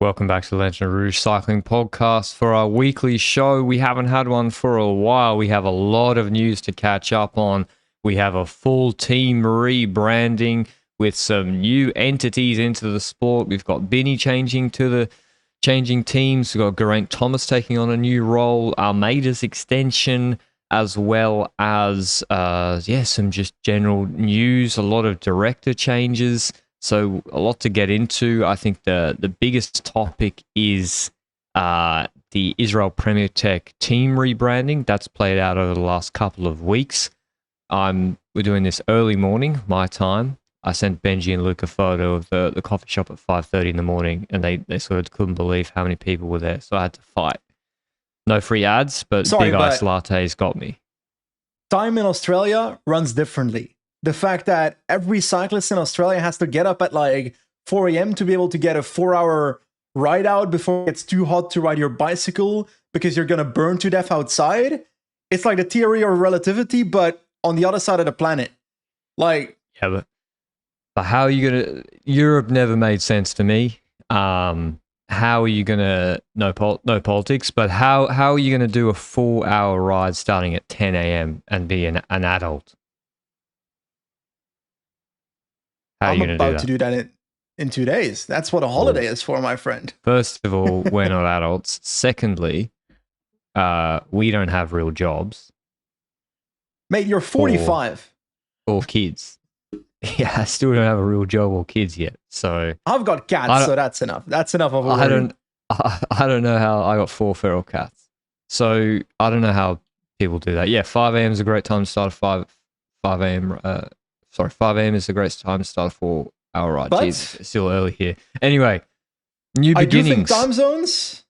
Welcome back to the Lanterne Rouge Cycling Podcast. For our weekly show, we haven't had one for a while. We have a lot of news to catch up on. We have a full team rebranding with some new entities into the sport. We've got Bini changing teams. We've got Geraint Thomas taking on a new role. Almeida's extension, as well as some just general news. A lot of director changes. So a lot to get into. I think the biggest topic is the Israel Premier Tech team rebranding. That's played out over the last couple of weeks. We're doing this early morning, my time. I sent Benji and Luke a photo of the coffee shop at 5:30 in the morning, and they sort of couldn't believe how many people were there. So I had to fight. No free ads, but big ice lattes got me. Time in Australia runs differently. The fact that every cyclist in Australia has to get up at like 4 a.m. to be able to get a 4-hour ride out before it gets too hot to ride your bicycle because you're going to burn to death outside. It's like the theory of relativity, but on the other side of the planet. But how are you going to... Europe never made sense to me. How are you going to... No politics, but how are you going to do a 4-hour ride starting at 10 a.m. and be an adult? I'm about to do that in 2 days. That's what a holiday is for, my friend. First of all, we're not adults. Secondly, we don't have real jobs. Mate, you're 45. Or kids. Yeah, I still don't have a real job or kids yet. So I've got cats, so that's enough. That's enough of a worry. I don't know how I got 4 feral cats. So I don't know how people do that. Yeah, 5 a.m. is a great time to start a 5 a.m. 5 a.m. is a great time to start a 4-hour ride. But Jeez, it's still early here. Anyway, new beginnings. I do think time zones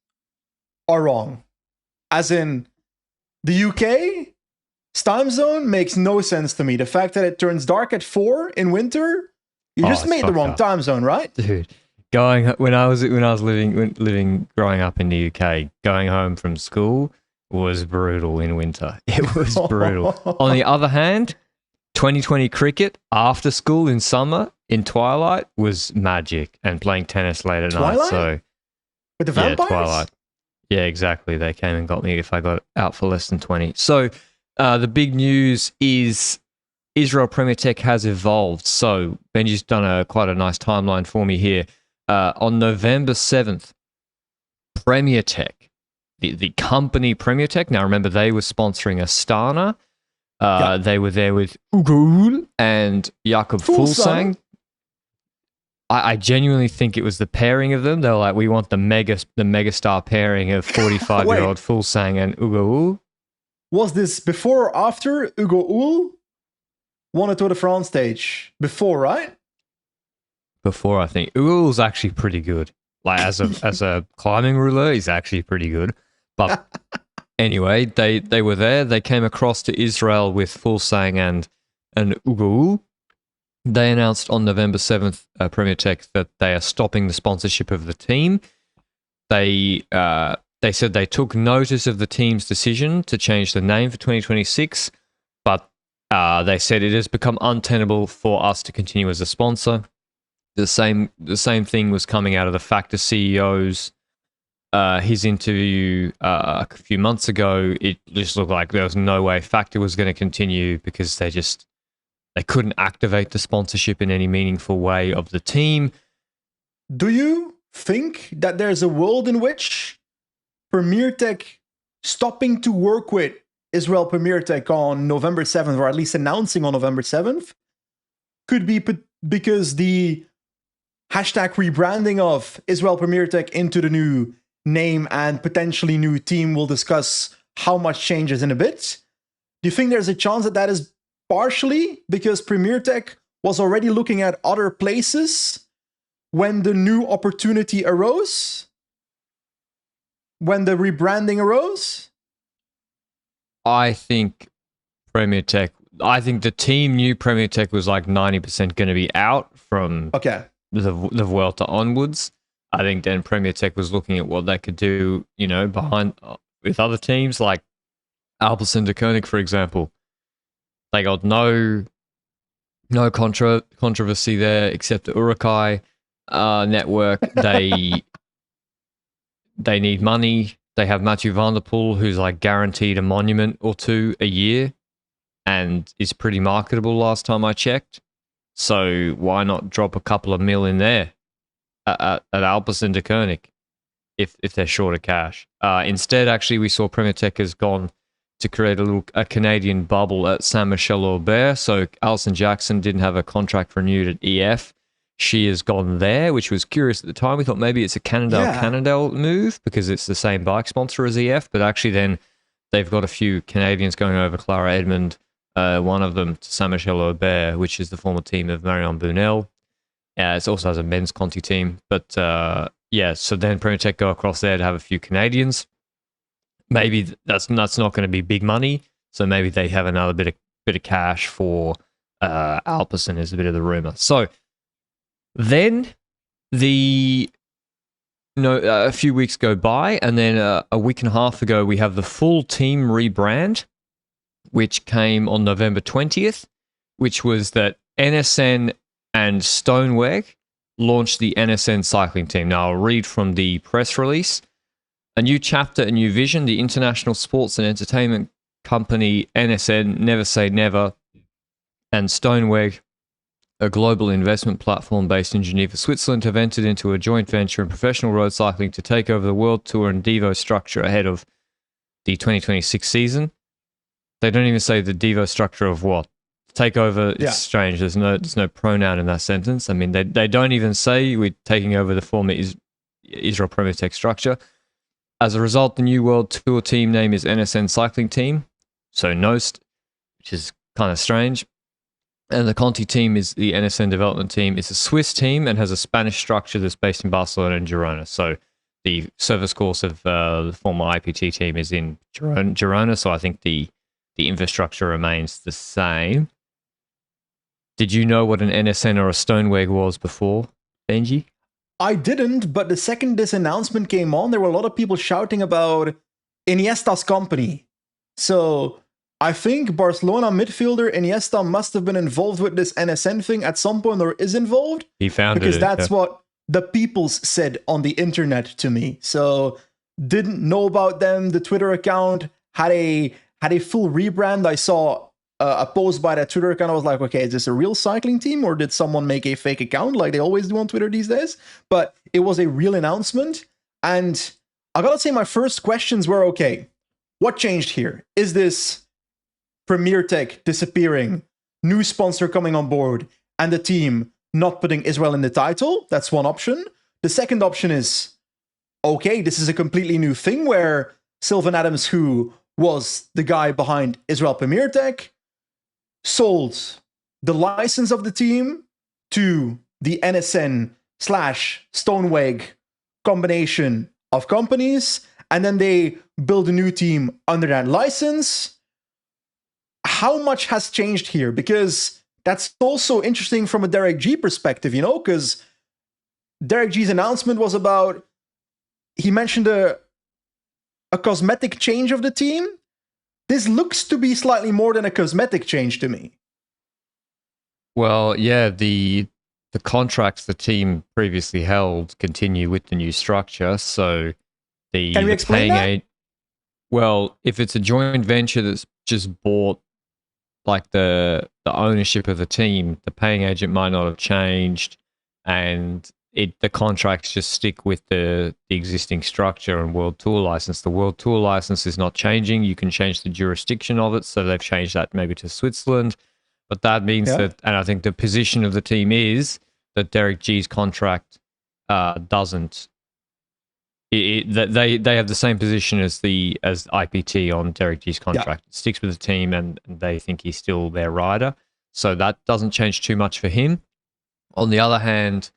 are wrong. As in, the UK time zone makes no sense to me. The fact that it turns dark at 4 in winter, you just made the wrong time zone, right? Dude, when I was growing up in the UK, going home from school was brutal in winter. It was brutal. On the other hand, 2020 cricket after school in summer in twilight was magic, and playing tennis late at night. So with the vampires? Yeah, twilight. Yeah, exactly. They came and got me if I got out for less than 20. So the big news is Israel Premier Tech has evolved. So Benji's done quite a nice timeline for me here. On November 7th, Premier Tech, the company Premier Tech. Now remember, they were sponsoring Astana. They were there with Ugo and Jakob Fuglsang. I genuinely think it was the pairing of them. They were like, we want the megastar pairing of 45-year-old Fuglsang and Ugo. Was this before or after Ugo won a Tour de France stage? Before, right? Before, I think. Ugo's actually pretty good. Like as a climbing ruler, he's actually pretty good. But anyway, they were there. They came across to Israel with Fuglsang and Ugo. They announced on November 7th, Premier Tech, that they are stopping the sponsorship of the team. They said they took notice of the team's decision to change the name for 2026, but they said it has become untenable for us to continue as a sponsor. The same thing was coming out of the Factor CEO's his interview a few months ago. It just looked like there was no way Factor was going to continue because they couldn't activate the sponsorship in any meaningful way of the team. Do you think that there's a world in which Premier Tech stopping to work with Israel Premier Tech on November 7th, or at least announcing on November 7th, could be because the hashtag rebranding of Israel Premier Tech into the new name and potentially new team, will discuss how much changes in a bit? Do you think there's a chance that is partially because Premier Tech was already looking at other places when the new opportunity arose? When the rebranding arose? I think the team knew Premier Tech was like 90% going to be out from the Vuelta onwards. I think then Premier Tech was looking at what they could do, behind with other teams like Alpecin de Koenig, for example. They got no controversy there except the Urukai network. They they need money. They have Mathieu van der Poel, who's like guaranteed a monument or two a year and is pretty marketable last time I checked. So why not drop a couple of mil in there at Alpecin de Koenig if they're short of cash? Instead, actually, we saw Premier Tech has gone to create a Canadian bubble at Saint-Michel-Aubert. So Alison Jackson didn't have a contract renewed at EF. She has gone there, which was curious at the time. We thought maybe it's a Cannondale move because it's the same bike sponsor as EF, but actually then they've got a few Canadians going over. Clara Edmond, one of them to Saint-Michel-Aubert, which is the former team of Marion Bunel. It also has a men's Conti team. But so then Premier Tech go across there to have a few Canadians. Maybe that's not going to be big money, so maybe they have another bit of cash for Alpecin is a bit of the rumor. So then a few weeks go by, and then a week and a half ago we have the full team rebrand, which came on November 20th, which was that NSN and Stoneweg launched the NSN cycling team. Now I'll read from the press release. A new chapter, a new vision, the international sports and entertainment company NSN, Never Say Never, and Stoneweg, a global investment platform based in Geneva, Switzerland, have entered into a joint venture in professional road cycling to take over the World Tour and Devo structure ahead of the 2026 season. They don't even say the Devo structure of what? Takeover is strange. There's no pronoun in that sentence. I mean, they don't even say we're taking over the former Israel Premier Tech structure. As a result, the new World Tour team name is NSN Cycling Team, so NOST, which is kind of strange. And the Conti team is the NSN Development Team. It's a Swiss team and has a Spanish structure that's based in Barcelona and Girona. So the service course of the former IPT team is in Girona, so I think the infrastructure remains the same. Did you know what an NSN or a Stoneweg was before, Benji? I didn't, but the second this announcement came on, there were a lot of people shouting about Iniesta's company. So I think Barcelona midfielder Iniesta must have been involved with this NSN thing at some point, or is involved. He founded because it. Because that's what the peoples said on the internet to me. So didn't know about them. The Twitter account had a full rebrand. I saw a post by that Twitter account. I was like, okay, is this a real cycling team or did someone make a fake account like they always do on Twitter these days? But it was a real announcement. And I gotta say, my first questions were, okay, what changed here? Is this Premier Tech disappearing, new sponsor coming on board, and the team not putting Israel in the title? That's one option. The second option is, okay, this is a completely new thing where Sylvan Adams, who was the guy behind Israel Premier Tech, sold the license of the team to the NSN / Stoneweg combination of companies, and then they build a new team under that license. How much has changed here? Because that's also interesting from a Derek Gee perspective, because Derek Gee's announcement was about, he mentioned a cosmetic change of the team. This looks to be slightly more than a cosmetic change to me. Well, yeah, the contracts the team previously held continue with the new structure. So Can we explain that? Well, if it's a joint venture that's just bought like the ownership of the team, the paying agent might not have changed, and the contracts just stick with the existing structure and World Tour license. The World Tour license is not changing. You can change the jurisdiction of it, so they've changed that maybe to Switzerland. But that means that, and I think the position of the team is that Derek Gee's contract doesn't. They have the same position as IPT on Derek Gee's contract. It sticks with the team, and they think he's still their rider. So that doesn't change too much for him. On the other hand,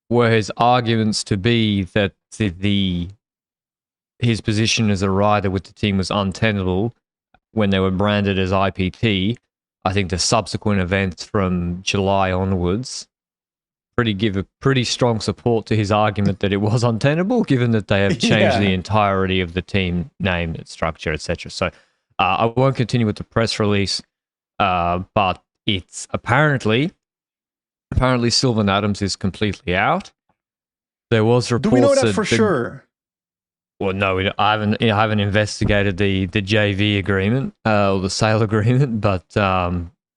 were his arguments to be that his position as a rider with the team was untenable when they were branded as IPT, I think the subsequent events from July onwards give a pretty strong support to his argument that it was untenable, given that they have changed the entirety of the team name, its structure, etc. So I won't continue with the press release, but it's apparently Sylvan Adams is completely out. There was reports. Do we know that for sure? Well, no, I haven't investigated the JV agreement or the sale agreement, but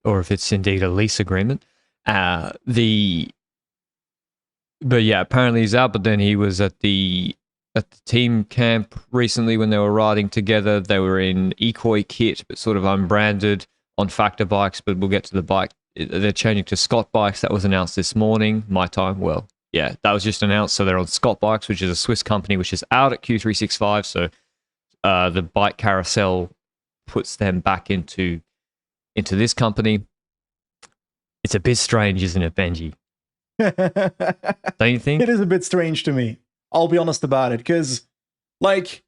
or if it's indeed a lease agreement. But yeah, apparently he's out. But then he was at the team camp recently when they were riding together. They were in Ecoy kit, but sort of unbranded on Factor bikes. But we'll get to the bike. They're changing to Scott bikes. That was announced this morning, my time. Well, yeah, that was just announced. So they're on Scott Bikes, which is a Swiss company, which is out at Q365. So the bike carousel puts them back into this company. It's a bit strange, isn't it, Benji? Don't you think? It is a bit strange to me. I'll be honest about it, because like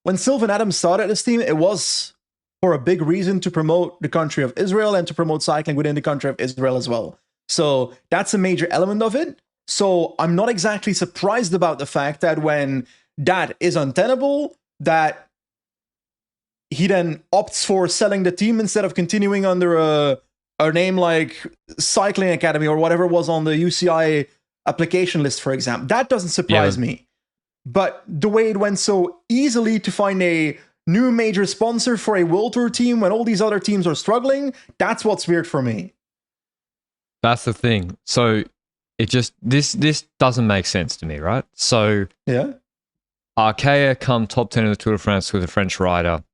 when Sylvan Adams started this team, it was for a big reason to promote the country of Israel and to promote cycling within the country of Israel as well. So that's a major element of it. So I'm not exactly surprised about the fact that when that is untenable, that he then opts for selling the team instead of continuing under a name like Cycling Academy or whatever was on the UCI application list, for example. That doesn't surprise me. But the way it went so easily to find a new major sponsor for a World Tour team when all these other teams are struggling, that's what's weird for me. That's the thing. So it just this doesn't make sense to me, right? So yeah, Arkea come top 10 in the Tour de France with a French rider.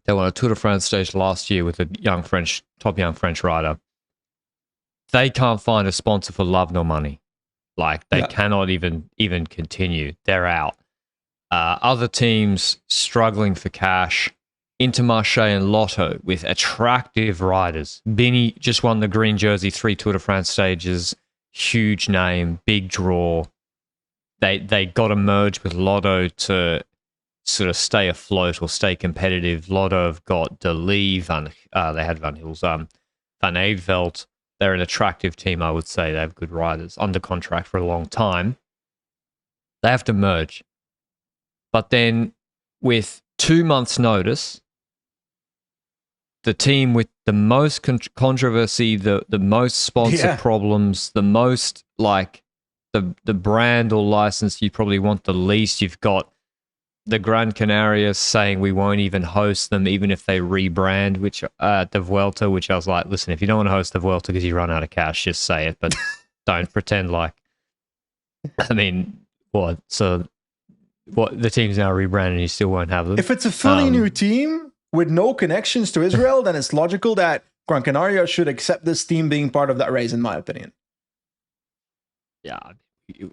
They won a Tour de France stage last year with a top young French rider. They can't find a sponsor for love nor money. Like they cannot even continue. They're out. Other teams struggling for cash. Intermarché and Lotto with attractive riders. Bini just won the green jersey 3 Tour de France stages. Huge name, big draw. They got to merge with Lotto to sort of stay afloat or stay competitive. Lotto have got De Lee, they had Van Hills, Van Eedveld. They're an attractive team, I would say. They have good riders under contract for a long time. They have to merge. But then with 2 months' notice, the team with the most controversy, the most sponsor problems, the most like the brand or license you probably want the least. You've got the Gran Canarias saying we won't even host them, even if they rebrand, which the Vuelta, which I was like, listen, if you don't want to host the Vuelta because you run out of cash, just say it, but don't pretend like. I mean, what? So what? The team's now rebranded, and you still won't have them. If it's a fully new team with no connections to Israel, then it's logical that Gran Canaria should accept this team being part of that race, in my opinion. Yeah,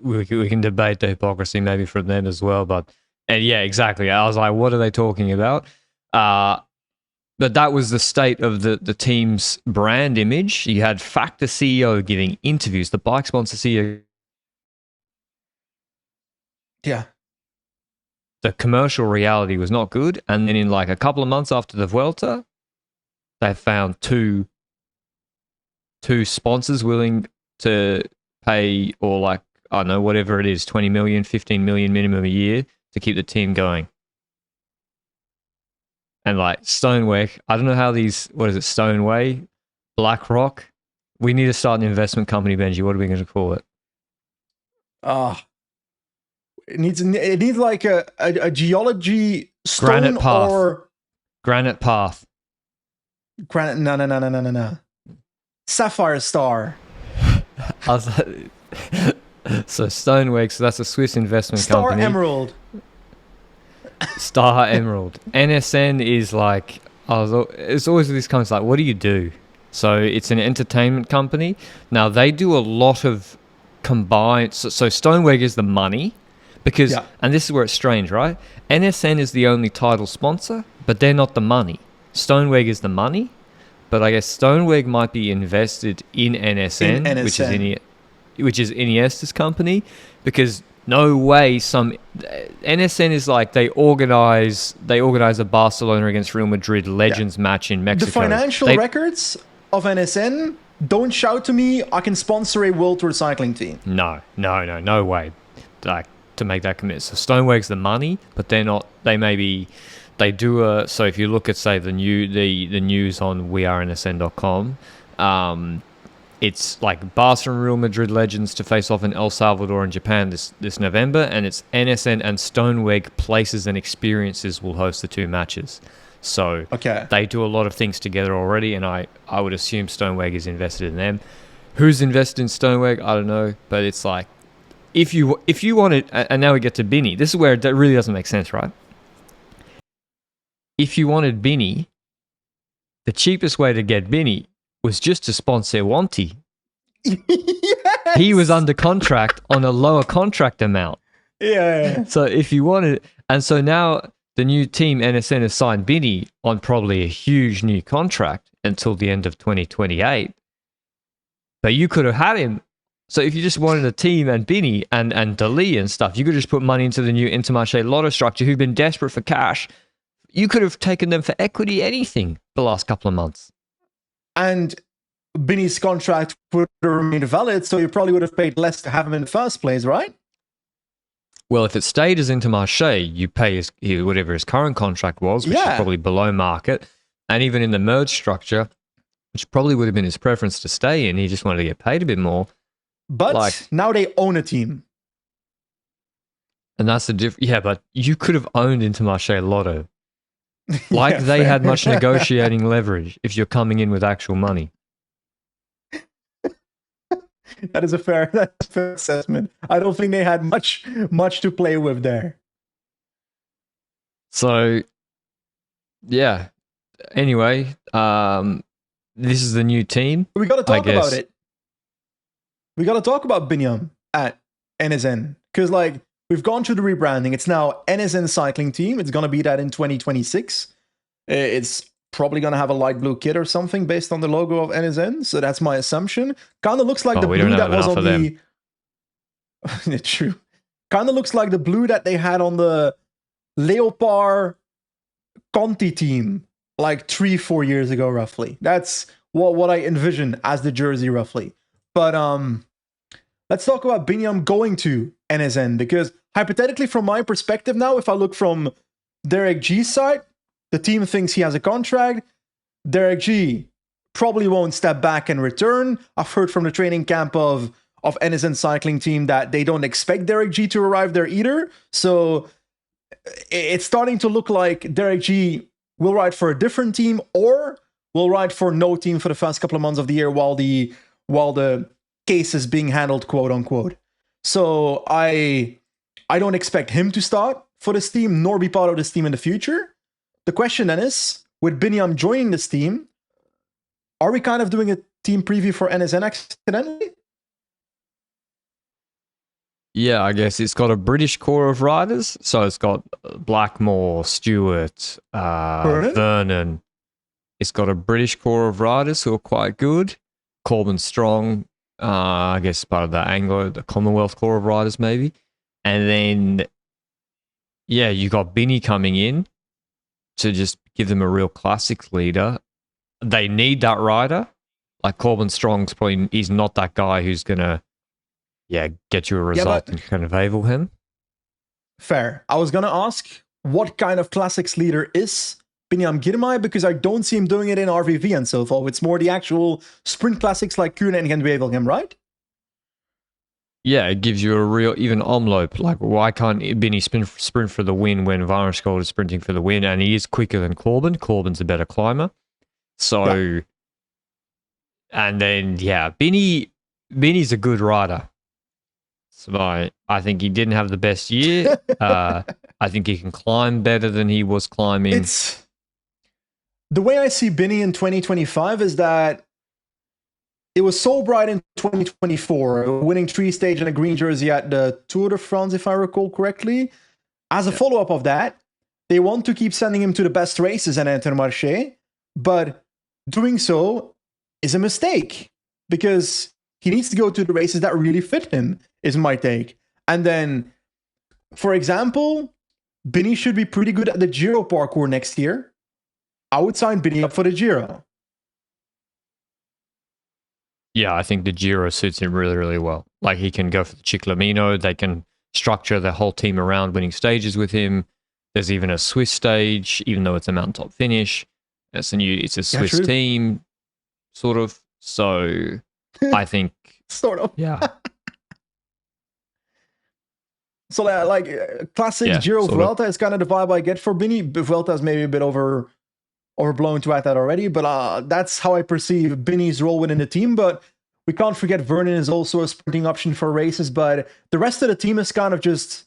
we can debate the hypocrisy maybe from them as well, but yeah, exactly. I was like, what are they talking about? But that was the state of the team's brand image. You had Factor CEO giving interviews, the bike sponsor CEO. Yeah. The commercial reality was not good. And then in like a couple of months after the Vuelta, they found two sponsors willing to pay, or like, I don't know, whatever it is, 20 million, 15 million minimum a year to keep the team going. And like Stoneweg, I don't know how these, what is it, Stoneway, BlackRock, we need to start an investment company, Benji. What are we going to call it? It needs like a geology stone Granite Path. or Granite Path. Granite. No. Sapphire Star. I was like, so Stoneweg, so that's a Swiss investment Star company. Emerald. Star Emerald. NSN is like, it's always these companies like, what do you do? So it's an entertainment company. Now they do a lot of combined. So Stoneweg is the money. Because, and this is where it's strange, right? NSN is the only title sponsor, but they're not the money. Stoneweg is the money, but I guess Stoneweg might be invested in NSN, which is Iniesta's company, because no way NSN is like they organize a Barcelona against Real Madrid Legends match in Mexico. The financial records of NSN don't shout to me, I can sponsor a World Tour cycling team. No way. Like, to make that commit. So Stoneweg's the money, but they're not. They do so if you look at, say, the news on weareNSN.com, it's like Barca and Real Madrid legends to face off in El Salvador and Japan this November, and it's NSN and Stoneweg Places and Experiences will host the two matches. So they do a lot of things together already, and I would assume Stoneweg is invested in them. Who's invested in Stoneweg? I don't know, but it's like if you wanted, and now we get to Bini. This is where it really doesn't make sense, right? If you wanted Bini, the cheapest way to get Bini was just to sponsor Wanty. Yes! He was under contract on a lower contract amount. Yeah. So if you wanted, and so now the new team NSN has signed Bini on probably a huge new contract until the end of 2028. But you could have had him. So if you just wanted a team and Bini and Dali and stuff, you could just put money into the new Intermarché-Lotto structure who've been desperate for cash. You could have taken them for equity, anything, the last couple of months. And Bini's contract would have remained valid, so you probably would have paid less to have him in the first place, right? Well, if it stayed as Intermarché, you pay whatever his current contract was, which is probably below market. And even in the merge structure, which probably would have been his preference to stay in, he just wanted to get paid a bit more. But now they own a team. And that's the difference. Yeah, but you could have owned Intermarché-Lotto. They had much negotiating leverage if you're coming in with actual money. That's a fair assessment. I don't think they had much to play with there. So, yeah. Anyway, this is the new team. We got to talk about it. We got to talk about Biniam at NSN. Because, we've gone through the rebranding. It's now NSN Cycling Team. It's going to be that in 2026. It's probably going to have a light blue kit or something based on the logo of NSN. So that's my assumption. Kind of looks like the blue that was on the... True. Kind of looks like the blue that they had on the Leopard Conti team 3-4 years ago, roughly. That's what I envision as the jersey, roughly. But let's talk about Biniam going to NSN, because hypothetically, from my perspective now, if I look from Derek Gee's side, the team thinks he has a contract. Derek Gee probably won't step back and return. I've heard from the training camp of NSN Cycling Team that they don't expect Derek Gee to arrive there either. So it's starting to look like Derek Gee will ride for a different team or will ride for no team for the first couple of months of the year while the case is being handled, quote unquote. So I don't expect him to start for this team nor be part of this team in the future. The question then is, with Biniam joining this team, are we kind of doing a team preview for NSN accidentally? Yeah, I guess it's got a British core of riders. So it's got Blackmore, Stewart, Vernon. It's got a British core of riders who are quite good. Corbin Strong, I guess part of the Commonwealth core of riders maybe. And then, yeah, you got Bini coming in to just give them a real classics leader. They need that rider. Corbin Strong's probably, he's not that guy who's going to, get you a result and kind of able him. Fair. I was going to ask, what kind of classics leader is Biniam Girmay? Because I don't see him doing it in RVV and so forth. It's more the actual sprint classics like Kuurne can able him, right? Yeah, it gives you a real, even Omloop. Why can't Bini sprint for the win when Varensgold is sprinting for the win? And he is quicker than Corbin. Corbin's a better climber. So, and then, Bini's a good rider. So I think he didn't have the best year. I think he can climb better than he was climbing. The way I see Bini in 2025 is that it was so bright in 2024, winning 3-stage and a green jersey at the Tour de France, if I recall correctly. As a follow-up of that, they want to keep sending him to the best races in Intermarché, but doing so is a mistake because he needs to go to the races that really fit him, is my take. And then, for example, Bini should be pretty good at the Giro parkour next year. I would sign Bini up for the Giro. Yeah, I think the Giro suits him really, really well. He can go for the Ciclamino. They can structure their whole team around winning stages with him. There's even a Swiss stage, even though it's a mountaintop finish. It's a Swiss team, sort of. So I think, Sort of. yeah. So like classic Yeah, Giro sort of. Vuelta is kind of the vibe I get for Bini. Vuelta is maybe a bit overblown to add that already, but that's how I perceive Bini's role within the team. But we can't forget Vernon is also a sprinting option for races, but the rest of the team is kind of just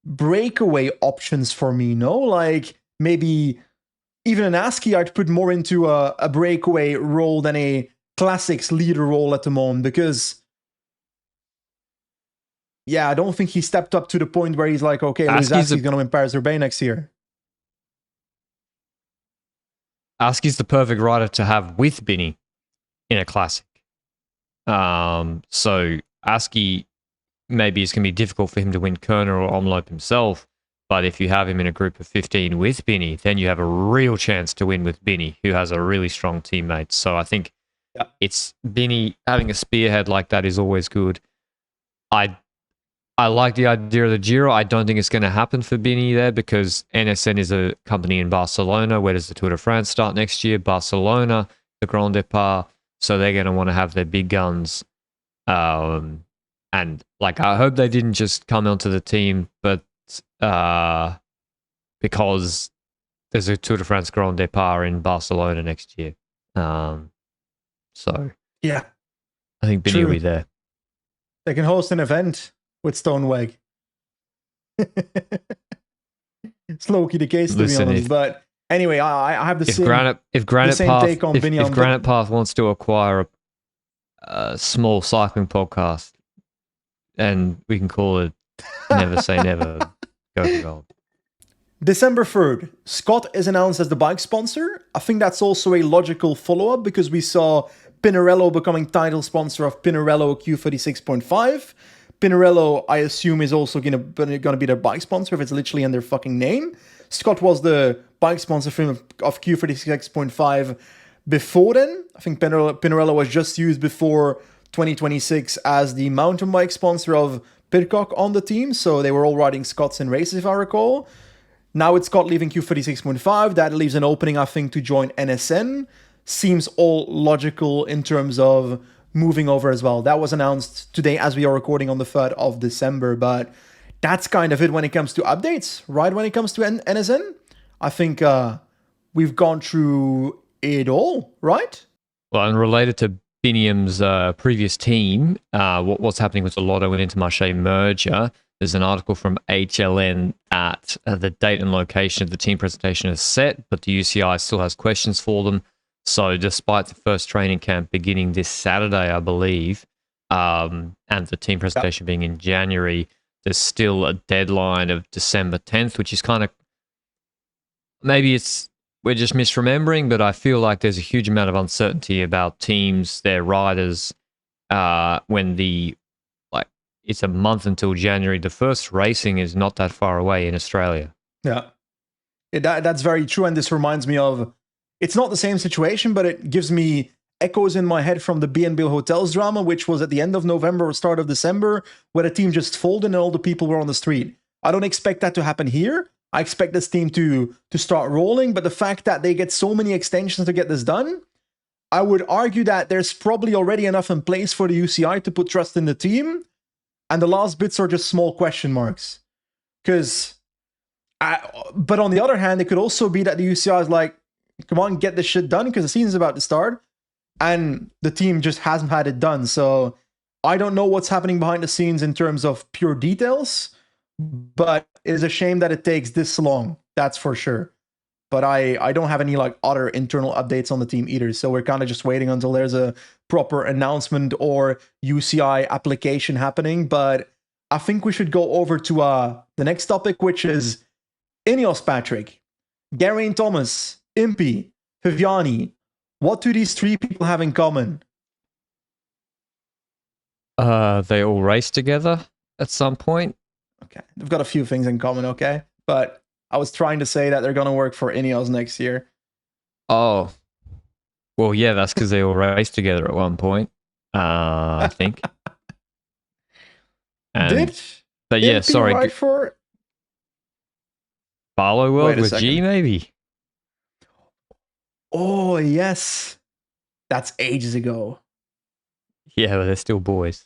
breakaway options for me, no? Like maybe even an ASCII I'd put more into a breakaway role than a classics leader role at the moment, because yeah, I don't think he stepped up to the point where he's like, okay, Luis ASCII's going to win Paris-Roubaix next year. ASCII's the perfect rider to have with Bini in a classic. So ASCII maybe it's going to be difficult for him to win Kerner or Omloop himself, but if you have him in a group of 15 with Bini, then you have a real chance to win with Bini, who has a really strong teammate. So I think it's Bini having a spearhead like that is always good. I like the idea of the Giro. I don't think it's going to happen for Bini there because NSN is a company in Barcelona. Where does the Tour de France start next year? Barcelona, the Grand Depart. So they're going to want to have their big guns. And like, I hope they didn't just come onto the team, but because there's a Tour de France Grand Depart in Barcelona next year. So yeah, I think Bini will be there. They can host an event with Stoneweg. It's low-key the case, to be honest. But anyway, I have the same take on Biniam. If Granite Path wants to acquire a small cycling podcast, and we can call it Never Say Never, go for gold. December 3rd, Scott is announced as the bike sponsor. I think that's also a logical follow-up because we saw Pinarello becoming title sponsor of Pinarello Q36.5. Pinarello, I assume, is also gonna be their bike sponsor if it's literally in their fucking name. Scott was the bike sponsor for him of Q36.5 before then. I think Pinarello was just used before 2026 as the mountain bike sponsor of Pidcock on the team, so they were all riding Scots in races, if I recall. Now it's Scott leaving Q36.5. That leaves an opening, I think, to join NSN. Seems all logical in terms of moving over as well. That was announced today as we are recording on the 3rd of December, but that's kind of it when it comes to updates, right? When it comes to NSN, I think we've gone through it all, right? Well, and related to Biniam's previous team, what's happening with the Lotto and Intermarché merger, there's an article from HLN that the date and location of the team presentation is set, but the UCI still has questions for them. So despite the first training camp beginning this Saturday, I believe, and the team presentation being in January, there's still a deadline of December 10th, which is kind of, maybe we're just misremembering, but I feel like there's a huge amount of uncertainty about teams, their riders, when it's a month until January. The first racing is not that far away in Australia. Yeah, that's very true. And this reminds me of, it's not the same situation, but it gives me echoes in my head from the B&B Hotels drama, which was at the end of November or start of December, where the team just folded and all the people were on the street. I don't expect that to happen here. I expect this team to start rolling, but the fact that they get so many extensions to get this done, I would argue that there's probably already enough in place for the UCI to put trust in the team, and the last bits are just small question marks. But on the other hand, it could also be that the UCI is like, come on, get this shit done because the season's about to start, and the team just hasn't had it done. So I don't know what's happening behind the scenes in terms of pure details, but it is a shame that it takes this long, that's for sure. But I don't have any other internal updates on the team either, so we're kind of just waiting until there's a proper announcement or UCI application happening. But I think we should go over to the next topic, which is Ineos, Patrick. Geraint Thomas, Impey, Viviani. What do these three people have in common? They all race together at some point. Okay, they've got a few things in common, okay? But I was trying to say that they're going to work for Ineos next year. Oh. Well, yeah, that's because they all raced together at one point, I think. But yeah, sorry. Right for Barlow World with G, maybe? Oh, yes. That's ages ago. Yeah, but they're still boys.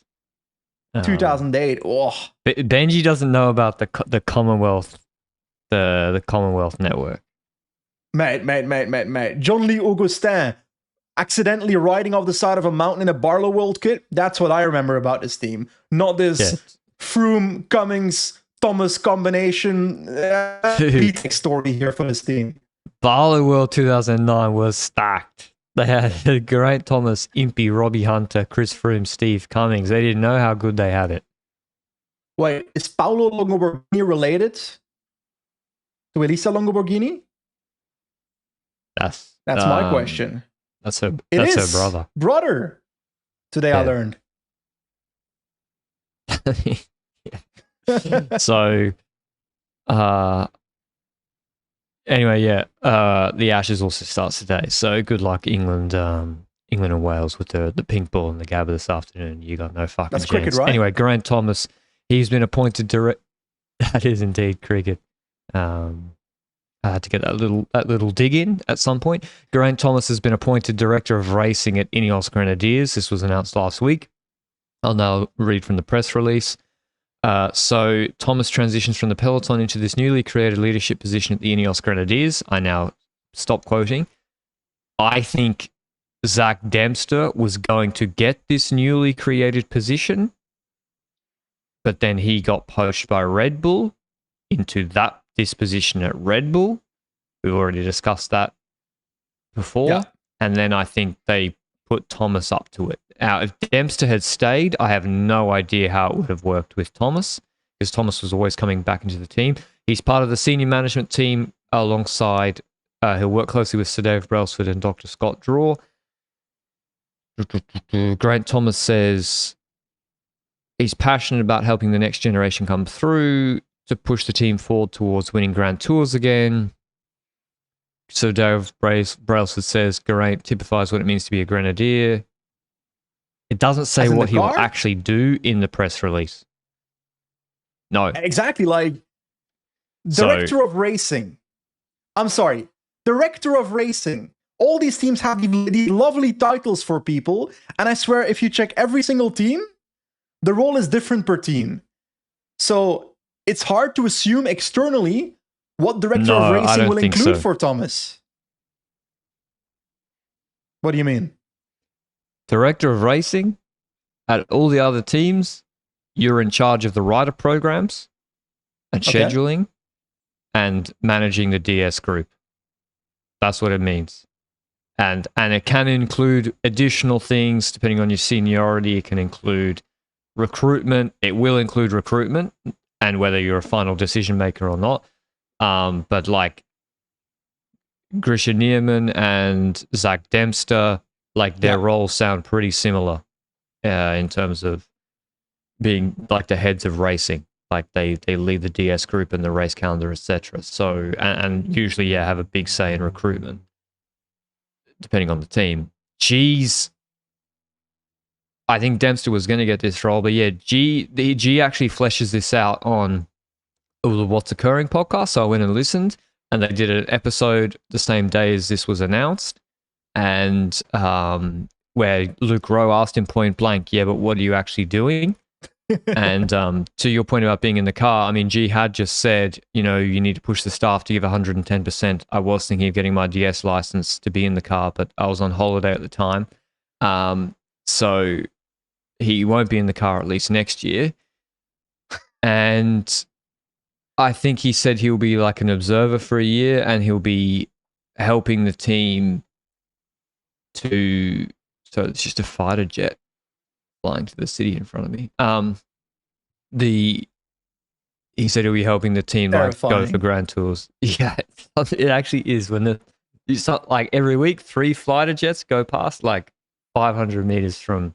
2008. Oh, Benji doesn't know about the Commonwealth, the Commonwealth network. Mate. John-Lee Augustin accidentally riding off the side of a mountain in a Barlow World kit. That's what I remember about this team. Not this Froome, Cummings, Thomas combination story here for this team. Barlow World 2009 was stacked. They had Geraint Thomas, Impey, Robbie Hunter, Chris Froome, Steve Cummings. They didn't know how good they had it. Wait, is Paolo Longoborghini related to Elisa Longoborghini? That's my question. That's her brother. Brother. Today I learned. So, anyway, the Ashes also starts today. So good luck, England and Wales with the pink ball and the Gabba this afternoon. You got no fucking chance. That's cricket, right? Anyway, Geraint Thomas, he's been appointed That is indeed cricket. I had to get that little dig in at some point. Geraint Thomas has been appointed Director of Racing at Ineos Grenadiers. This was announced last week. I'll now read from the press release. So Thomas transitions from the peloton into this newly created leadership position at the Ineos Grenadiers. I now stop quoting. I think Zach Dempster was going to get this newly created position, but then he got poached by Red Bull into this position at Red Bull. We've already discussed that before. Yeah. And then I think they put Thomas up to it. Now, if Dempster had stayed, I have no idea how it would have worked with Thomas, because Thomas was always coming back into the team. He's part of the senior management team alongside, he'll work closely with Sir Dave Brailsford and Dr. Scott Draw. Geraint Thomas says he's passionate about helping the next generation come through to push the team forward towards winning Grand Tours again. So Dave Brailsford says Geraint typifies what it means to be a grenadier. It doesn't say what he will actually do in the press release. No. Exactly, like Director of Racing. I'm sorry. Director of Racing. All these teams have these lovely titles for people, and I swear if you check every single team, the role is different per team. So it's hard to assume externally what Director of Racing will include for Thomas. What do you mean? Director of Racing, at all the other teams, you're in charge of the rider programs and scheduling and managing the DS group. That's what it means. And it can include additional things depending on your seniority. It can include recruitment. It will include recruitment and whether you're a final decision maker or not. But like Grisha Nierman and Zach Dempster, like their roles sound pretty similar in terms of being like the heads of racing. Like they lead the DS group and the race calendar, etc. So and usually have a big say in recruitment, depending on the team. Gee's, I think Dempster was going to get this role, but Gee actually fleshes this out on the What's Occurring podcast. So I went and listened, and they did an episode the same day as this was announced, and where Luke Rowe asked him point blank, but what are you actually doing? And to your point about being in the car, I mean, Gee had just said, you need to push the staff to give 110%. I was thinking of getting my DS license to be in the car, but I was on holiday at the time. So he won't be in the car at least next year. And I think he said he'll be like an observer for a year, and he'll be helping the team to... So it's just a fighter jet flying to the city in front of me. He said he'll be helping the team go for Grand Tours. Yeah, it actually is. When it's not like every week 3 fighter jets go past like 500 meters from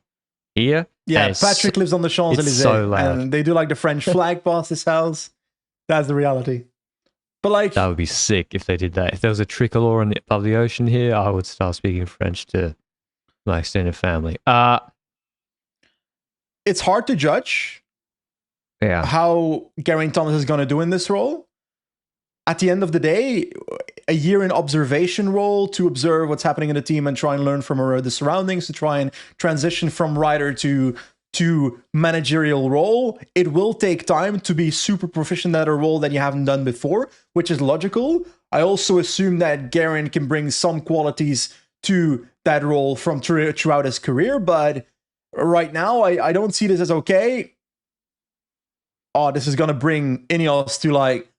here. Yeah, Patrick lives on the Champs-Elysees, and they do like the French flag past his house. That's the reality. But like, that would be sick if they did that. If there was a tricolor above the ocean here, I would start speaking French to my extended family. It's hard to judge how Geraint Thomas is going to do in this role. At the end of the day, a year in observation role to observe what's happening in the team and try and learn from the surroundings to try and transition from rider to managerial role. It will take time to be super proficient at a role that you haven't done before, which is logical. I also assume that Geraint can bring some qualities to that role from throughout his career, but right now I don't see this as okay. Oh, this is going to bring Ineos to like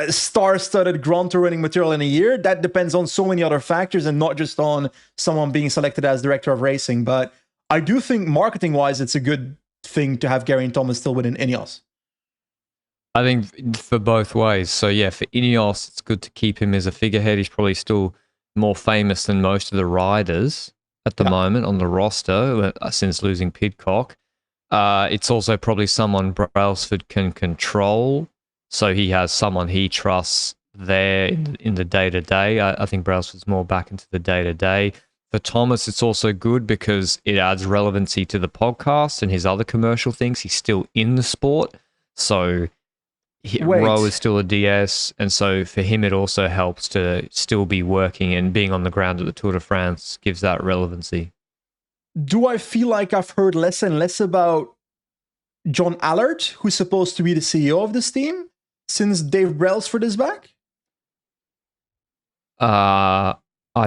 star-studded Grand Tour winning material in a year. That depends on so many other factors and not just on someone being selected as director of racing. But I do think marketing-wise, it's a good thing to have Geraint Thomas still within Ineos. I think for both ways. So yeah, for Ineos, it's good to keep him as a figurehead. He's probably still more famous than most of the riders at the moment on the roster since losing Pidcock. It's also probably someone Brailsford can control. So he has someone he trusts there in the day-to-day. I think Brailsford's more back into the day-to-day. For Thomas, it's also good because it adds relevancy to the podcast and his other commercial things. He's still in the sport. So Broe is still a DS. And so for him, it also helps to still be working, and being on the ground at the Tour de France gives that relevancy. Do I feel like I've heard less and less about John Allard, who's supposed to be the CEO of this team, since Dave Brailsford is back? I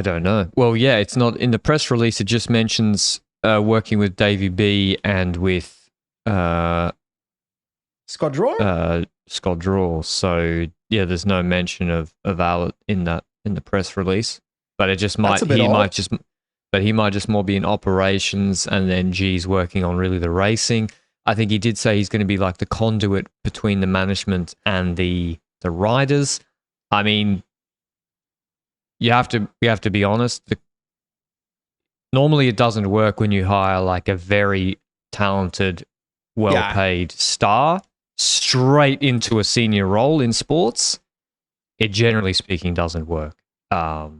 don't know. Well, yeah, it's not in the press release. It just mentions working with Davey B and with Scott Draw. Scott Draw. So yeah, there's no mention of Allard in the press release. But it just might he might just more be in operations, and then G's working on really the racing. I think he did say he's going to be like the conduit between the management and the riders. I mean, you have to be honest. Normally, it doesn't work when you hire like a very talented, well-paid star straight into a senior role in sports. It generally speaking doesn't work. I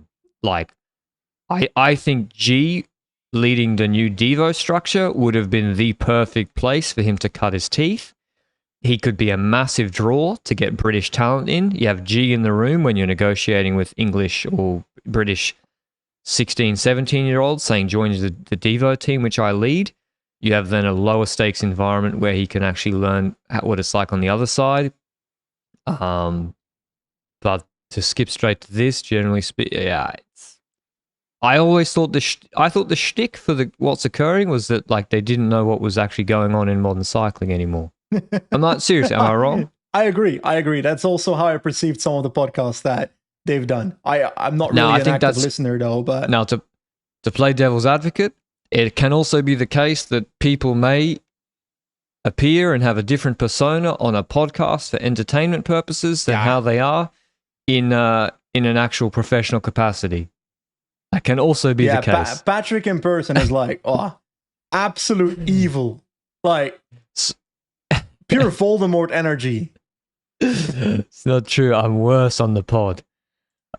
think G leading the new Devo structure would have been the perfect place for him to cut his teeth. He could be a massive draw to get British talent in. You have G in the room when you're negotiating with English or British 16, 17-year-olds saying join the Devo team, which I lead. You have then a lower stakes environment where he can actually learn what it's like on the other side. But to skip straight to this, generally speaking, I always thought the shtick for what's occurring was that like they didn't know what was actually going on in modern cycling anymore. I'm not serious. Am I wrong? I agree. That's also how I perceived some of the podcasts that they've done. I'm not really an active listener though. But now to play devil's advocate, it can also be the case that people may appear and have a different persona on a podcast for entertainment purposes than how they are in an actual professional capacity. That can also be the case. Patrick in person is like, absolute evil. Like, pure Voldemort energy. It's not true. I'm worse on the pod.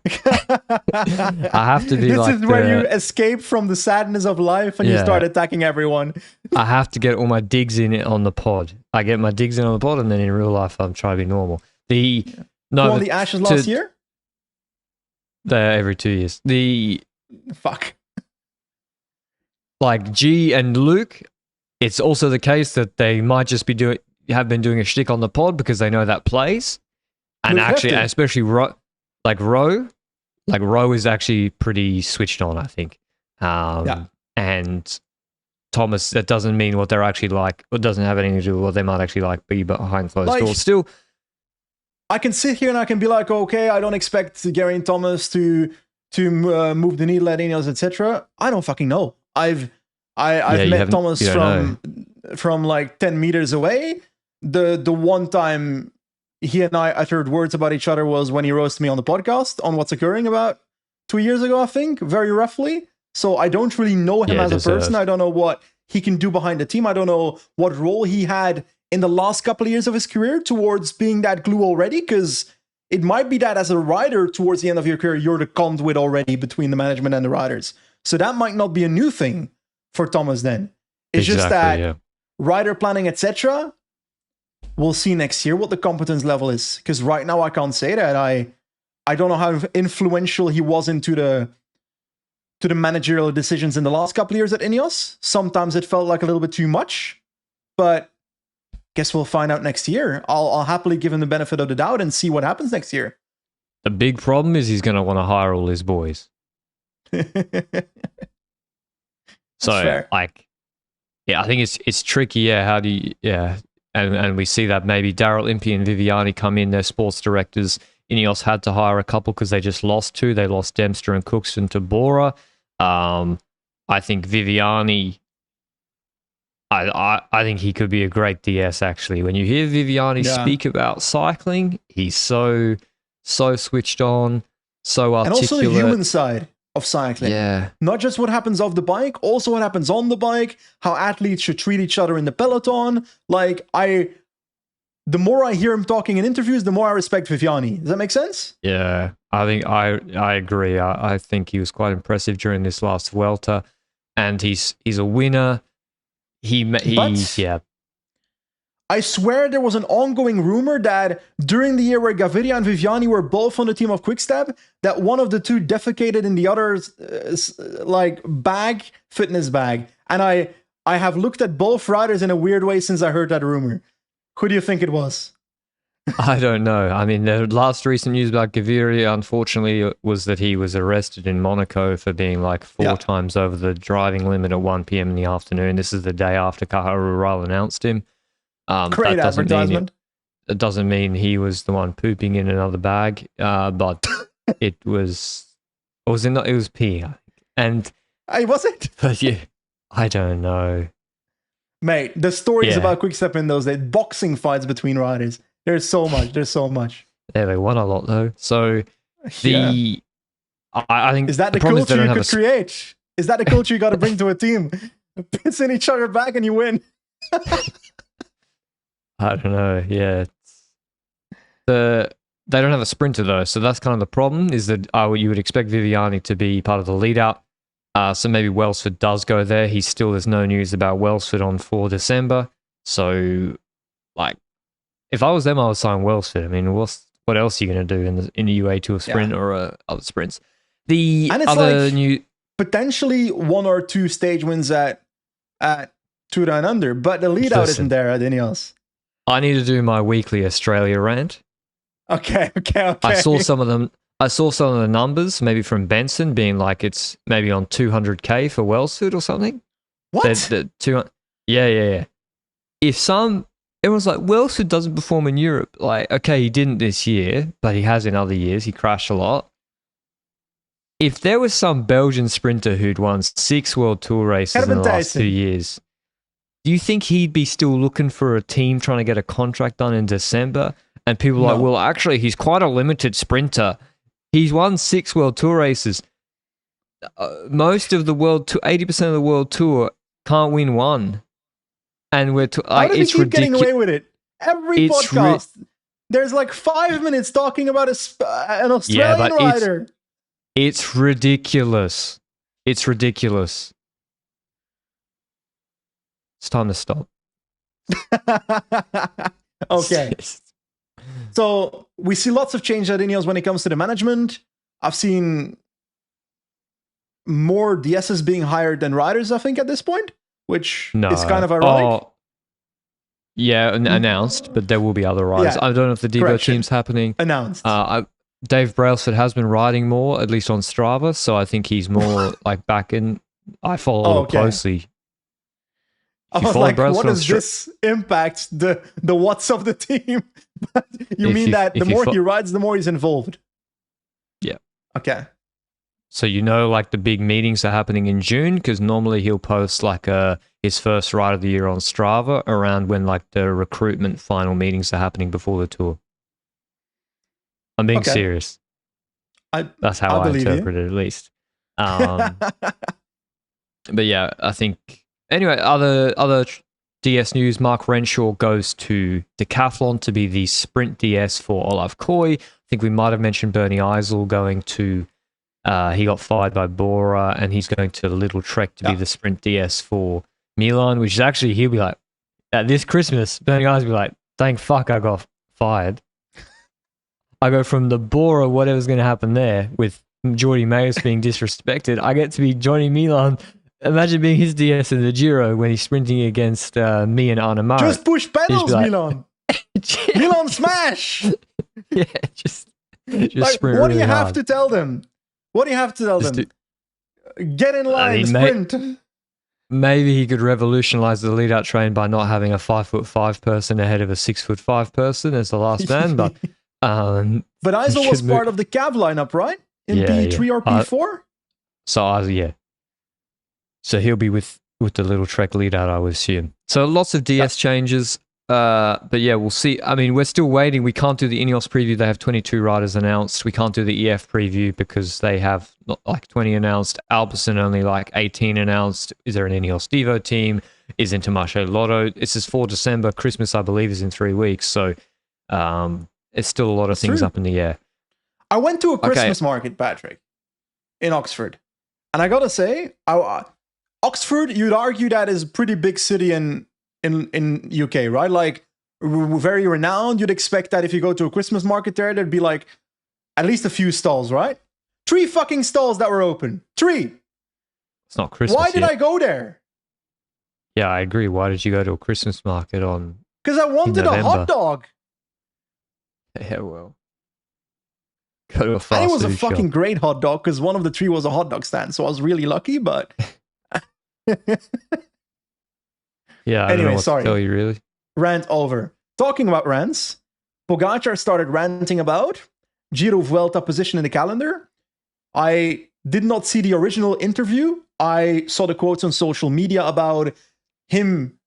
I have to be this is where you escape from the sadness of life and you start attacking everyone. I have to get all my digs in it on the pod. I get my digs in on the pod, and then in real life, I'm trying to be normal. The Ashes last year? Every 2 years. Fuck. Like G and Luke, it's also the case that they might just have been doing a shtick on the pod because they know that plays. And actually, especially Roe is actually pretty switched on, I think. And Thomas, that doesn't mean what they're actually like. It doesn't have anything to do with what they might actually like be behind closed doors. Still, I can sit here and I can be like, okay, I don't expect Geraint Thomas to move the needle at Ineos, etc. I don't fucking know. I've met Thomas from like 10 meters away. The one time he and I uttered words about each other was when he roasted me on the podcast on what's occurring about 2 years ago, I think, very roughly. So I don't really know him as a person. I don't know what he can do behind the team. I don't know what role he had in the last couple of years of his career towards being that glue already, because it might be that as a rider towards the end of your career, you're the conduit already between the management and the riders. So that might not be a new thing for Thomas then. It's just that rider planning, etc. We'll see next year what the competence level is. Because right now I can't say that. I don't know how influential he was into the managerial decisions in the last couple of years at Ineos. Sometimes it felt like a little bit too much, but guess we'll find out next year. I'll happily give him the benefit of the doubt and see what happens next year. The big problem is he's going to want to hire all his boys. So, like, yeah, I think it's tricky. Yeah, how do you, yeah, and we see that maybe Daryl Impey and Viviani come in, their sports directors. Ineos had to hire a couple because they just lost two. They lost Dempster and Cookson to Broe. I think Viviani, I think he could be a great DS, actually. When you hear Viviani speak about cycling, he's so switched on, so articulate. And also the human side of cycling. Yeah. Not just what happens off the bike, also what happens on the bike, how athletes should treat each other in the peloton. Like, the more I hear him talking in interviews, the more I respect Viviani. Does that make sense? Yeah, I think I agree. I think he was quite impressive during this last Vuelta, and he's a winner. Yeah. I swear there was an ongoing rumor that during the year where Gaviria and Viviani were both on the team of Quickstep, that one of the two defecated in the other's fitness bag. And I have looked at both riders in a weird way since I heard that rumor. Who do you think it was? I don't know. I mean, the last recent news about Gaviria, unfortunately, was that he was arrested in Monaco for being like four times over the driving limit at 1 p.m. in the afternoon. This is the day after Caja announced him. Great advertisement. It doesn't mean he was the one pooping in another bag, but it was pee, and was it? But yeah, I don't know, mate. The stories about Quickstep in those days, boxing fights between riders. There's so much. Yeah, they won a lot though. So I think is that the culture you could create? Is that the culture you got to bring to a team? Piss in each other back and you win. I don't know. Yeah, they don't have a sprinter though, so that's kind of the problem. Is that you would expect Viviani to be part of the lead out, so maybe Welsford does go there. There's no news about Welsford on 4 December. So, like, if I was them, I would sign Welsford. I mean, what else are you going to do in the UA Tour sprint or other sprints? The and it's other like new potentially 1 or 2 stage wins at Tour Down Under, but the lead out isn't there at Ineos. I need to do my weekly Australia rant. Okay. I saw some of them. I saw some of the numbers, maybe from Benson, being like it's maybe on 200k for Welsford or something. What? Yeah. Everyone's like, Welsford doesn't perform in Europe. Like, okay, he didn't this year, but he has in other years. He crashed a lot. If there was some Belgian sprinter who'd won 6 World Tour races in the last 2 years, do you think he'd be still looking for a team trying to get a contract done in December? And people are like, well, actually, he's quite a limited sprinter. He's won 6 World Tour races. Most of the world, 80% of the World Tour can't win one. And we're how do we keep getting away with it? Every podcast, there's like 5 minutes talking about an Australian rider. It's ridiculous. It's ridiculous. It's time to stop. Okay. So we see lots of change at Ineos when it comes to the management. I've seen more DSs being hired than riders, I think, at this point, which is kind of ironic. Yeah, announced, but there will be other riders. I don't know if the Devo team's happening. Announced. Dave Brailsford has been riding more, at least on Strava, so I think he's more like back in. I follow closely. I was like, what does this impact the what's of the team? But you mean that the more he rides, the more he's involved? Yeah. Okay. So like the big meetings are happening in June, because normally he'll post like his first ride of the year on Strava around when like the recruitment final meetings are happening before the tour. I'm being serious. That's how I interpret it, at least. But yeah, I think. Anyway, other DS news, Mark Renshaw goes to Decathlon to be the sprint DS for Olav Koy. I think we might have mentioned Bernie Eisel going to, he got fired by Bora, and he's going to Little Trek to be the sprint DS for Milan, which is actually, he'll be like, this Christmas, Bernie Eisel will be like, thank fuck I got fired. I go from the Broe, whatever's going to happen there with Jordi Meus being disrespected. I get to be Johnny Milan. Imagine being his DS in the Giro when he's sprinting against me and Arne Marit. Just push pedals, like, Milan. Milan smash. Yeah, just like, sprint. What do really you have hard. to tell them? What do you have to tell them? Get in line, sprint. Maybe he could revolutionize the lead-out train by not having a 5'5" person ahead of a 6'5" person as the last man. But Eisel was part of the Cav lineup, right? In P3 or P4. So he'll be with the little Trek lead-out, I would assume. So lots of DS changes. But yeah, we'll see. I mean, we're still waiting. We can't do the Ineos preview. They have 22 riders announced. We can't do the EF preview because they have not like 20 announced. Alpecin only like 18 announced. Is there an Ineos Devo team? Is Intermarché-Lotto? This is for December. Christmas, I believe, is in 3 weeks. So it's still a lot of things up in the air. I went to a Christmas market, Patrick, in Oxford. And I got to say, Oxford, you'd argue that is a pretty big city in UK, right? Like very renowned. You'd expect that if you go to a Christmas market there'd be like at least a few stalls, right? 3 fucking stalls that were open. 3. It's not Christmas. Why did I go there? Yeah, I agree. Why did you go to a Christmas market on? Because I wanted a hot dog. Yeah, well, go to a fast food and it was a shop. fucking great hot dog because one of the 3 was a hot dog stand, so I was really lucky. But yeah, I anyway, don't know what sorry. to tell you, really. Rant over. Talking about rants, Pogacar started ranting about Giro Vuelta position in the calendar. I did not see the original interview. I saw the quotes on social media about him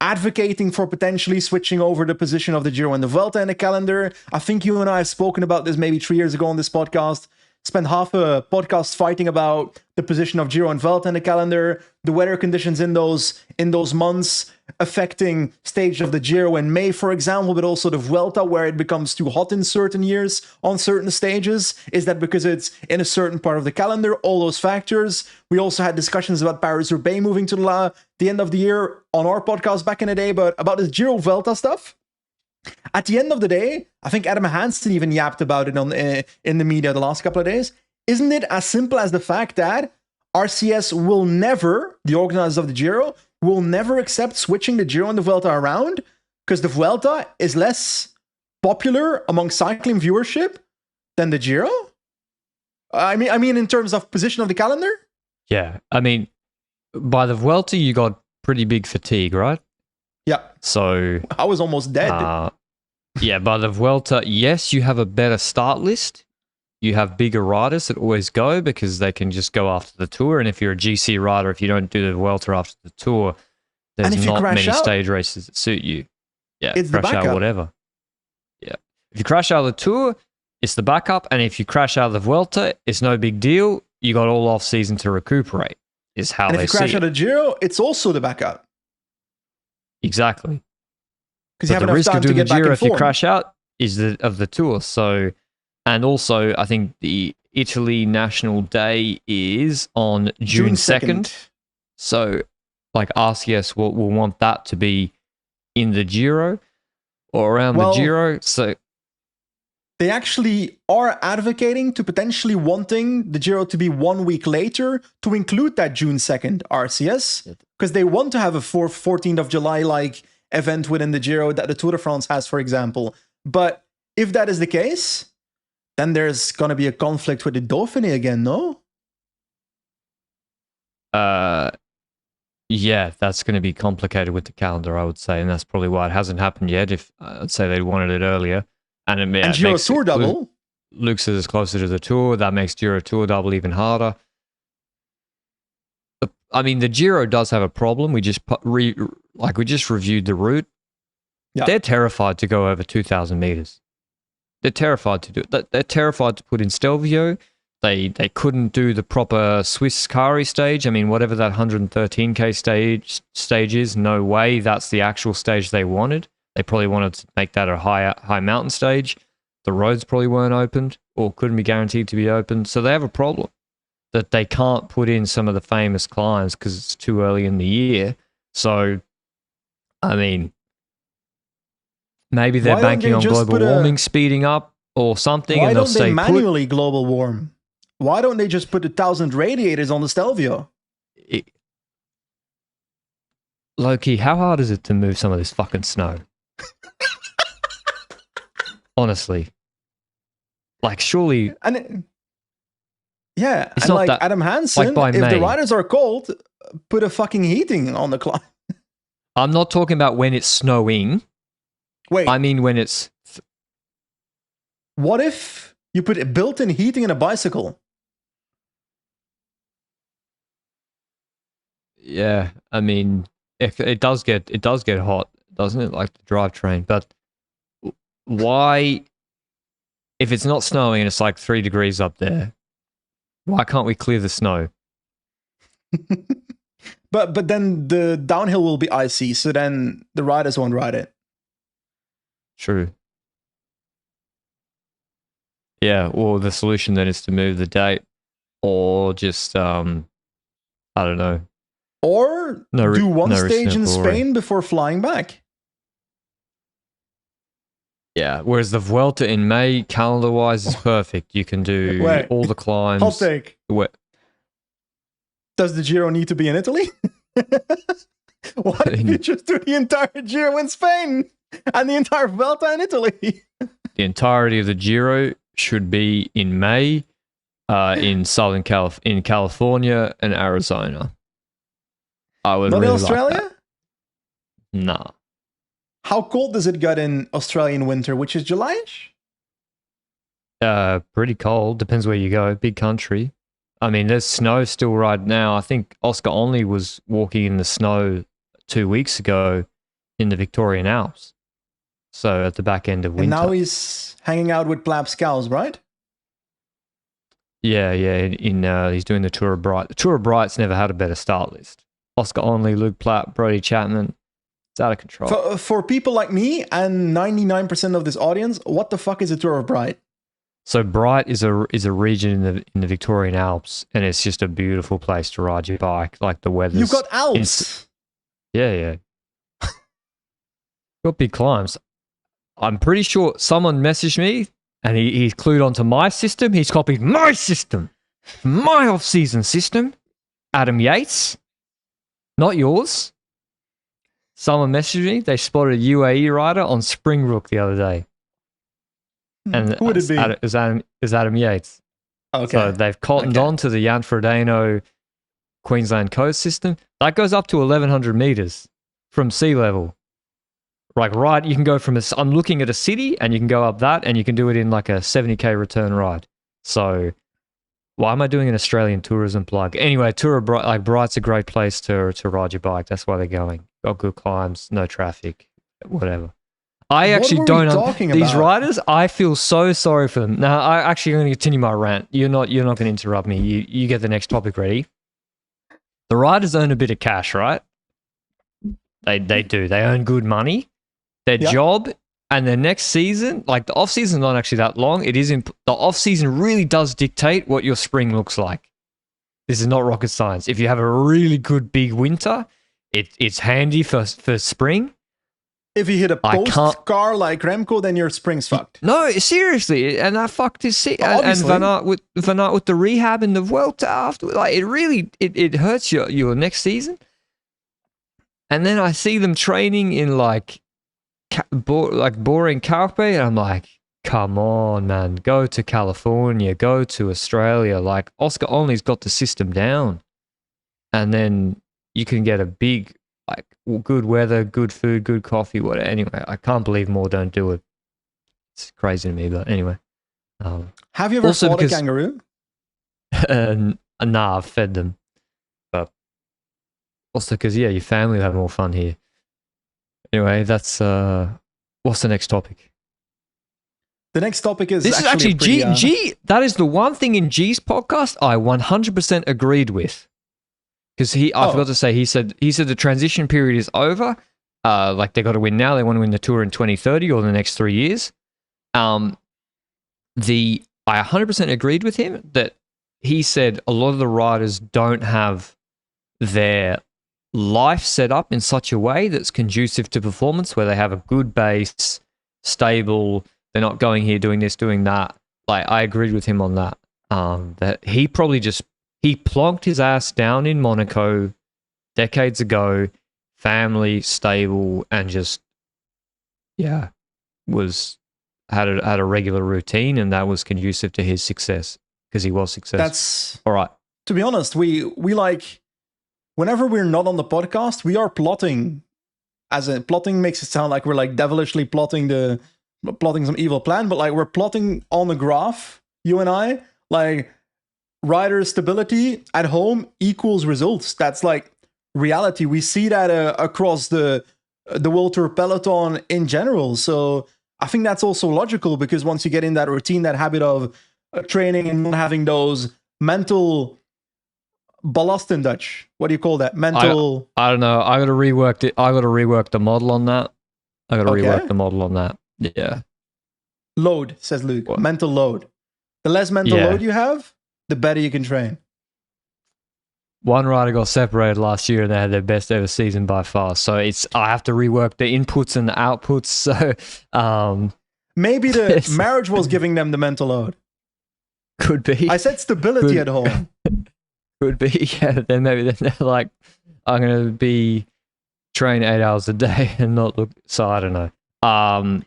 advocating for potentially switching over the position of the Giro and the Vuelta in the calendar. I think you and I have spoken about this maybe 3 years ago on this podcast. Spent half a podcast fighting about the position of Giro and Vuelta in the calendar, the weather conditions in those months affecting stage of the Giro in May, for example, but also the Vuelta where it becomes too hot in certain years on certain stages. Is that because it's in a certain part of the calendar? All those factors. We also had discussions about Paris-Roubaix moving to the end of the year on our podcast back in the day, but about this Giro Vuelta stuff. At the end of the day, I think Adam Hansen even yapped about it in the media the last couple of days. Isn't it as simple as the fact that RCS will never, the organizers of the Giro, will never accept switching the Giro and the Vuelta around because the Vuelta is less popular among cycling viewership than the Giro? I mean, in terms of position of the calendar? Yeah, I mean, by the Vuelta, you got pretty big fatigue, right? Yeah. So I was almost dead. Yeah, by the Vuelta, yes, you have a better start list. You have bigger riders that always go because they can just go after the Tour. And if you're a GC rider, if you don't do the Vuelta after the Tour, there's not many stage races that suit you. Yeah, it's crash out, whatever. Yeah. If you crash out of the Tour, it's the backup. And if you crash out of the Vuelta, it's no big deal. You got all off season to recuperate, is how they see it. And if you crash out of Giro, it's also the backup. Exactly. Because you have the risk time of doing to the get Giro if back you crash out is of the Tour. So, and also I think the Italy National Day is on June 2nd. So, like RCS will want that to be in the Giro or around the Giro. So they actually are advocating to potentially wanting the Giro to be 1 week later to include that June 2nd RCS because they want to have a 14th of July like event within the Giro that the Tour de France has, for example. But if that is the case, then there's going to be a conflict with the Dauphiné again, no? Yeah, that's going to be complicated with the calendar, I would say, and that's probably why it hasn't happened yet. If I'd say they wanted it earlier. And Giro Tour double. Luke says it's closer to the Tour. That makes Giro Tour double even harder. I mean, the Giro does have a problem. We just reviewed the route. Yeah. They're terrified to go over 2,000 meters. They're terrified to do it. They're terrified to put in Stelvio. They couldn't do the proper Swiss Kari stage. I mean, whatever that 113K stage is, no way that's the actual stage they wanted. They probably wanted to make that a high mountain stage. The roads probably weren't opened or couldn't be guaranteed to be opened. So they have a problem that they can't put in some of the famous climbs because it's too early in the year. So, I mean, maybe they're banking on global warming speeding up. or something, Why and they'll don't they say manually global warm? Why don't they just put 1,000 radiators on the Stelvio? Loki, how hard is it to move some of this fucking snow? Honestly. Like, surely... And yeah, it's and not like that, Adam Hansen, like by if May. the riders are cold, put a fucking heating on the climb. I'm not talking about when it's snowing. Wait, I mean when it's... what if you put a built-in heating in a bicycle? Yeah, I mean, if it does get hot, doesn't it? Like the drivetrain. But why, if it's not snowing and it's like 3 degrees up there, why can't we clear the snow? But then the downhill will be icy, so then the riders won't ride it. True. Yeah, well, the solution then is to move the date, or just I don't know. Or do one stage in Spain before flying back. Yeah, whereas the Vuelta in May, calendar-wise, is perfect. You can do all the climbs. Hot take. Does the Giro need to be in Italy? Why don't you just do the entire Giro in Spain and the entire Vuelta in Italy? The entirety of the Giro should be in May in in California and Arizona. I would not really in Australia? Like that. Nah. How cold does it get in Australian winter, which is July-ish? Pretty cold. Depends where you go. Big country. I mean, there's snow still right now. I think Oscar Onley was walking in the snow 2 weeks ago in the Victorian Alps. So at the back end of winter. And now he's hanging out with Plab's cows, right? Yeah. He's doing the Tour of Bright. The Tour of Bright's never had a better start list. Oscar Onley, Luke Platt, Brody Chapman. It's out of control. For people like me and 99% of this audience, what the fuck is a Tour of Bright? So Bright is a region in the Victorian Alps, and it's just a beautiful place to ride your bike. Like the weather. You've got Alps. Yeah. Got big climbs. I'm pretty sure someone messaged me, and he's clued onto my system. He's copied my system, my off-season system. Adam Yates, not yours. Someone messaged me. They spotted a UAE rider on Springbrook the other day. And who would it be? It was Adam Yates. Okay. So they've cottoned on to the Llanfredeno Queensland coast system. That goes up to 1,100 meters from sea level. Like, right, you can go from I'm looking at a city, and you can go up that, and you can do it in like a 70k return ride. So why am I doing an Australian tourism plug? Anyway, Tour of Bright, like Bright's a great place to ride your bike. That's why they're going. Got good climbs, no traffic, whatever. I actually don't. These riders, I feel so sorry for them. Now, I actually going to continue my rant. You're not going to interrupt me. You get the next topic ready. The riders earn a bit of cash, right? They do. They earn good money. Their job and their next season, like the off season, is not actually that long. It is the off season really does dictate what your spring looks like. This is not rocket science. If you have a really good big winter, it's handy for spring. If you hit a post car like Remco, then your spring's fucked. No, seriously, and that fucked his seat. And Van Aert with the rehab and the Vuelta after, like it hurts your next season. And then I see them training in like boring Carpe, and I'm like, come on, man, go to California, go to Australia. Like Oscar Onley's got the system down, and then you can get a big. Like good weather, good food, good coffee, whatever. Anyway, I can't believe more don't do it. It's crazy to me, but anyway. Have you ever fought a kangaroo? Nah, I've fed them. But also because, your family will have more fun here. Anyway, that's... what's the next topic? The next topic is... This is actually G. That is the one thing in G's podcast I 100% agreed with. Because I forgot to say, he said the transition period is over. Like they got to win now. They want to win the Tour in 2030 or the next 3 years. I 100% agreed with him that he said a lot of the riders don't have their life set up in such a way that's conducive to performance, where they have a good base, stable, They're not going here, doing this, doing that. Like, I agreed with him on that. That he probably he plonked his ass down in Monaco decades ago, family, stable, and just, had a regular routine, and that was conducive to his success because he was successful. That's all right. To be honest, we like, whenever we're not on the podcast, we are plotting. Plotting makes it sound like we're like devilishly plotting some evil plan, but like we're plotting on the graph, you and I, like rider stability at home equals results. That's like reality. We see that across the World Tour peloton in general. So I think that's also logical, because once you get in that routine, that habit of training and not having those mental ballast in Dutch. What do you call that? Mental. I don't know. I got to rework it. I got to rework the model on that. Rework the model on that. Yeah. Load, says Luke. What? Mental load. The less mental load you have, the better you can train. One rider got separated last year and they had their best ever season by far. So I have to rework the inputs and the outputs. So maybe the marriage was giving them the mental load. Could be. I said stability at home. Could be. Yeah. Then they're like, I'm going to be train 8 hours a day and not look. So I don't know.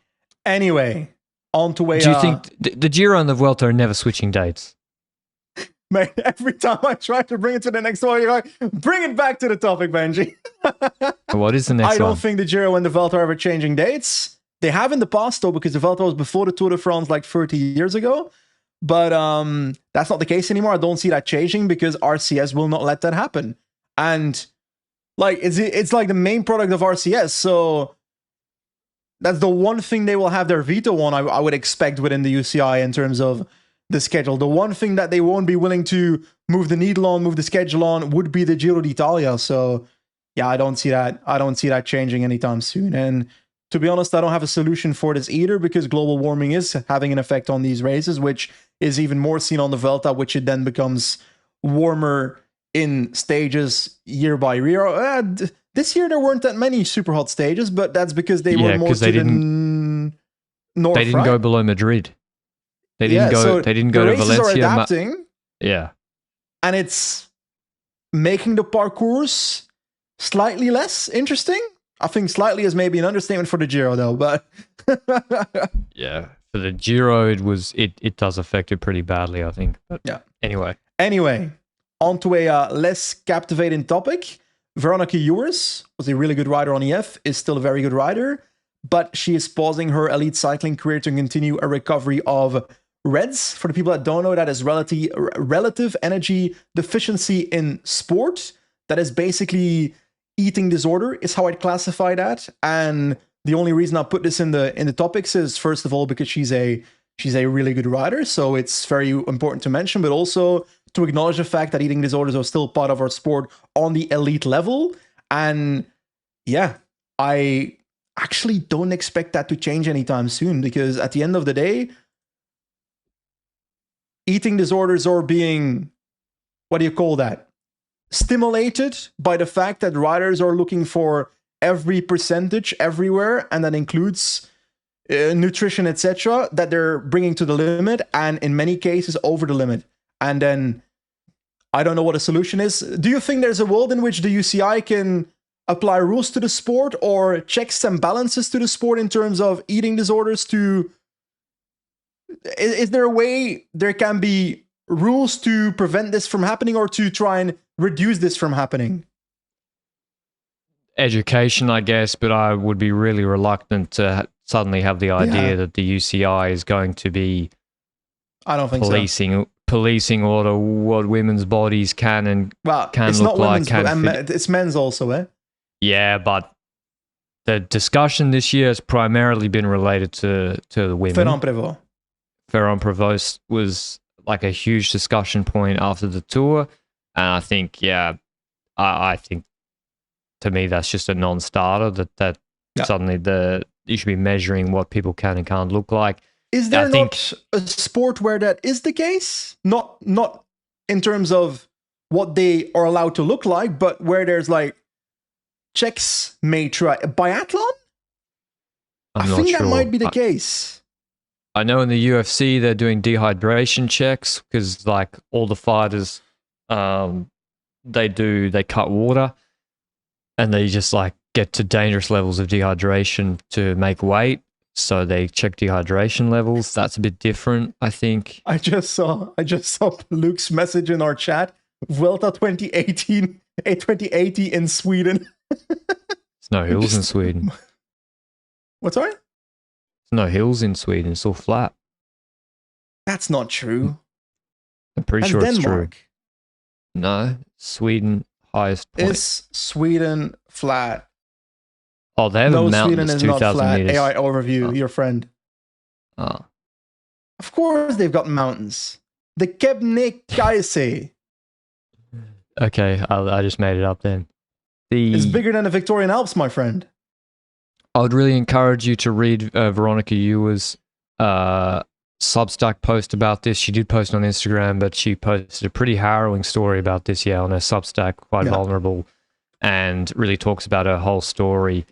Anyway, on to way. Do you think the Giro and the Vuelta are never switching dates? Mate, every time I try to bring it to the next one, you're like, bring it back to the topic, Benji. What is the next one? I don't think the Giro and the Vuelta are ever changing dates. They have in the past, though, because the Vuelta was before the Tour de France like 30 years ago. But that's not the case anymore. I don't see that changing because RCS will not let that happen. And like it's like the main product of RCS. So that's the one thing they will have their veto on, I would expect, within the UCI in terms of the schedule. The one thing that they won't be willing to move the needle on, move the schedule on, would be the Giro d'Italia. So yeah, I don't see that changing anytime soon. And to be honest, I don't have a solution for this either, because global warming is having an effect on these races, which is even more seen on the Vuelta, which it then becomes warmer in stages year by year. This year there weren't that many super hot stages, but that's because they were more to the north. They didn't go below Madrid. They didn't go. They didn't go to Valencia. Are adapting, yeah, and it's making the parcours slightly less interesting. I think slightly is maybe an understatement for the Giro, though. But yeah, for the Giro, it does affect it pretty badly, I think. But yeah. Anyway, on to a less captivating topic. Veronica Ewers was a really good rider on EF. Is still a very good rider, but she is pausing her elite cycling career to continue a recovery of REDS. For the people that don't know, that is relative energy deficiency in sport. That is basically eating disorder, is how I'd classify that. And the only reason I put this in the topics is, first of all, because she's a really good rider, so it's very important to mention, but also to acknowledge the fact that eating disorders are still part of our sport on the elite level. And yeah, I actually don't expect that to change anytime soon, because at the end of the day, eating disorders are being, what do you call that? Stimulated by the fact that riders are looking for every percentage everywhere, and that includes nutrition, etc., that they're bringing to the limit, and in many cases over the limit. And then I don't know what a solution is. Do you think there's a world in which the UCI can apply rules to the sport, or checks and balances to the sport in terms of eating disorders? Is there a way there can be rules to prevent this from happening, or to try and reduce this from happening? Education, I guess, but I would be really reluctant to suddenly have the idea that the UCI is going to be policing what women's bodies can and can it's look not like. Women's, it's men's also, eh? Yeah, but the discussion this year has primarily been related to the women. Ferrand-Prévot was like a huge discussion point after the tour, and I think, I think to me that's just a non-starter. That suddenly you should be measuring what people can and can't look like. Is there not a sport where that is the case? Not in terms of what they are allowed to look like, but where there's like checks made. Biathlon? I think that might be the case. I know in the UFC they're doing dehydration checks because like all the fighters, they cut water and they just like get to dangerous levels of dehydration to make weight. So they check dehydration levels. That's a bit different, I think. I just saw Luke's message in our chat. Vuelta 2018, 2080 in Sweden. There's no hills in Sweden. What's sorry? There's no hills in Sweden. It's all flat. That's not true. I'm pretty sure it's true. No, Sweden highest point. Is Sweden flat? Oh, they have a mountain Sweden that's is not 2,000 flat. meters. AI overview, your friend. Oh. Of course they've got mountains. The Kebnekaise Okay, I just made it up then. is bigger than the Victorian Alps, my friend. I would really encourage you to read Veronica Ewers' Substack post about this. She did post on Instagram, but she posted a pretty harrowing story about this, on her Substack, quite vulnerable, and really talks about her whole story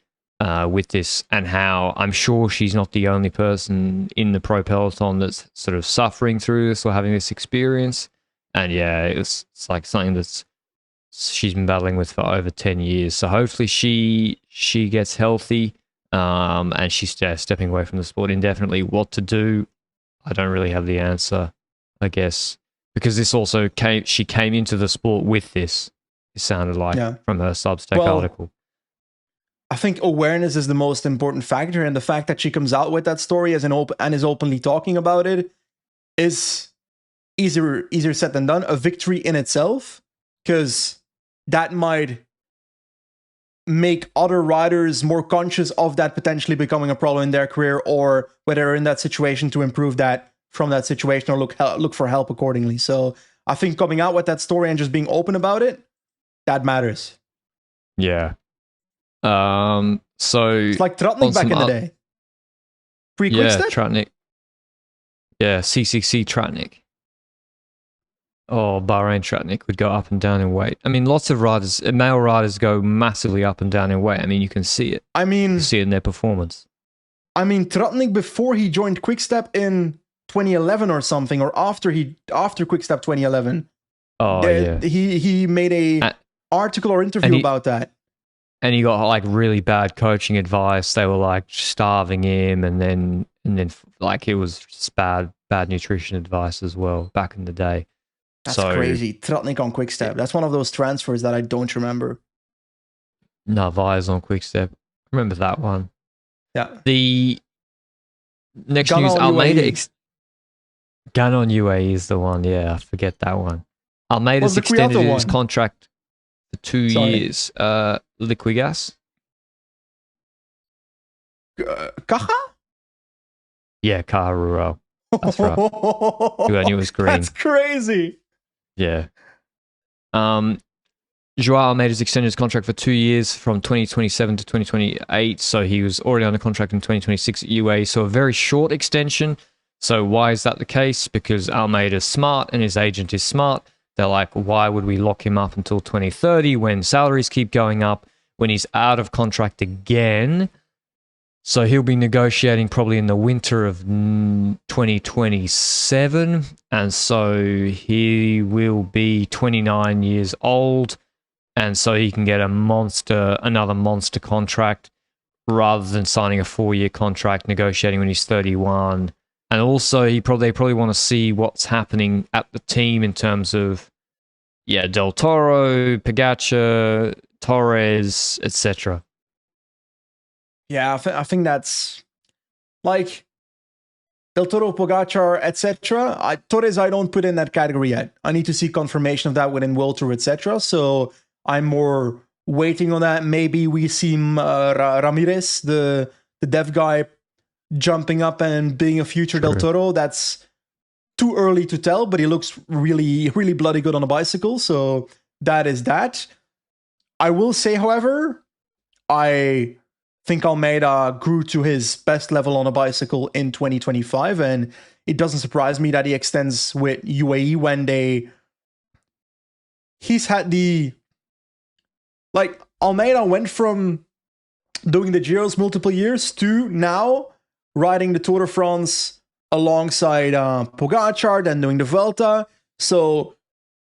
with this and how I'm sure she's not the only person in the pro peloton that's sort of suffering through this or having this experience. And it's like something that's she's been battling with for over 10 years. So hopefully she gets healthy and she's stepping away from the sport indefinitely. What to do? I don't really have the answer, I guess, because this also she came into the sport with this. It sounded like from her Substack article. I think awareness is the most important factor, and the fact that she comes out with that story as and is openly talking about it is easier said than done. A victory in itself, because that might make other riders more conscious of that potentially becoming a problem in their career, or whether they're in that situation to improve that from that situation or look for help accordingly. So I think coming out with that story and just being open about it, that matters. Yeah. So it's like Tratnik back in the day. Pre-Quickstep? Tratnik. Yeah, CCC Tratnik. Oh, Bahrain Tratnik would go up and down in weight. I mean, lots of riders, male riders, go massively up and down in weight. I mean, you can see it. I mean, you see it in their performance. I mean, Tratnik before he joined Quickstep in 2011 or something, or after Quickstep 2011. Oh yeah. He made a article or interview about that. And he got like really bad coaching advice. They were like starving him, and then like it was just bad nutrition advice as well back in the day. That's crazy. Tratnik on Quickstep. That's one of those transfers that I don't remember. Narvaez on Quickstep. Remember that one? Yeah. The next news, Almeida. Gun on UAE is the one. Yeah, I forget that one. Almeida's extended his contract for 2 years. Liquigas. Caja? Yeah, Caja Rural. That's right. I knew it was green. That's crazy. Yeah. João Almeida's extended his contract for 2 years from 2027 to 2028. So he was already under contract in 2026 at UAE. So a very short extension. So why is that the case? Because Almeida's smart and his agent is smart. They're like, why would we lock him up until 2030 when salaries keep going up, when he's out of contract again? So he'll be negotiating probably in the winter of 2027. And so he will be 29 years old. And so he can get another monster contract rather than signing a 4-year contract, negotiating when he's 31. And also, they probably want to see what's happening at the team in terms of, Del Toro, Pogačar, Torres, etc. Yeah, I think that's like Del Toro, Pogačar, etc. Torres, I don't put in that category yet. I need to see confirmation of that within World Tour, etc. So I'm more waiting on that. Maybe we see Ramirez, the dev guy, jumping up and being a future Del Toro. That's too early to tell, but he looks really, really bloody good on a bicycle. So that is that. I will say, however, I think Almeida grew to his best level on a bicycle in 2025, and it doesn't surprise me that he extends with UAE when he's had Almeida went from doing the Giros multiple years to now riding the Tour de France alongside Pogacar, then doing the Vuelta. So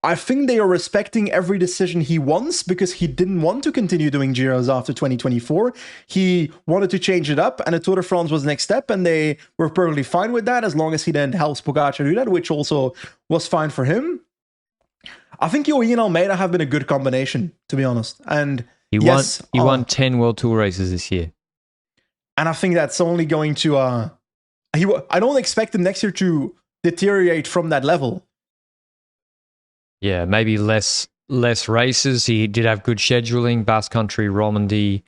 I think they are respecting every decision he wants because he didn't want to continue doing Giros after 2024. He wanted to change it up, and the Tour de France was the next step, and they were perfectly fine with that as long as he then helps Pogacar do that, which also was fine for him. I think UAE and Almeida have been a good combination, to be honest. And he won 10 World Tour races this year. And I think that's only going to... I don't expect him next year to deteriorate from that level. Yeah, maybe less races. He did have good scheduling, Basque Country, Romandy,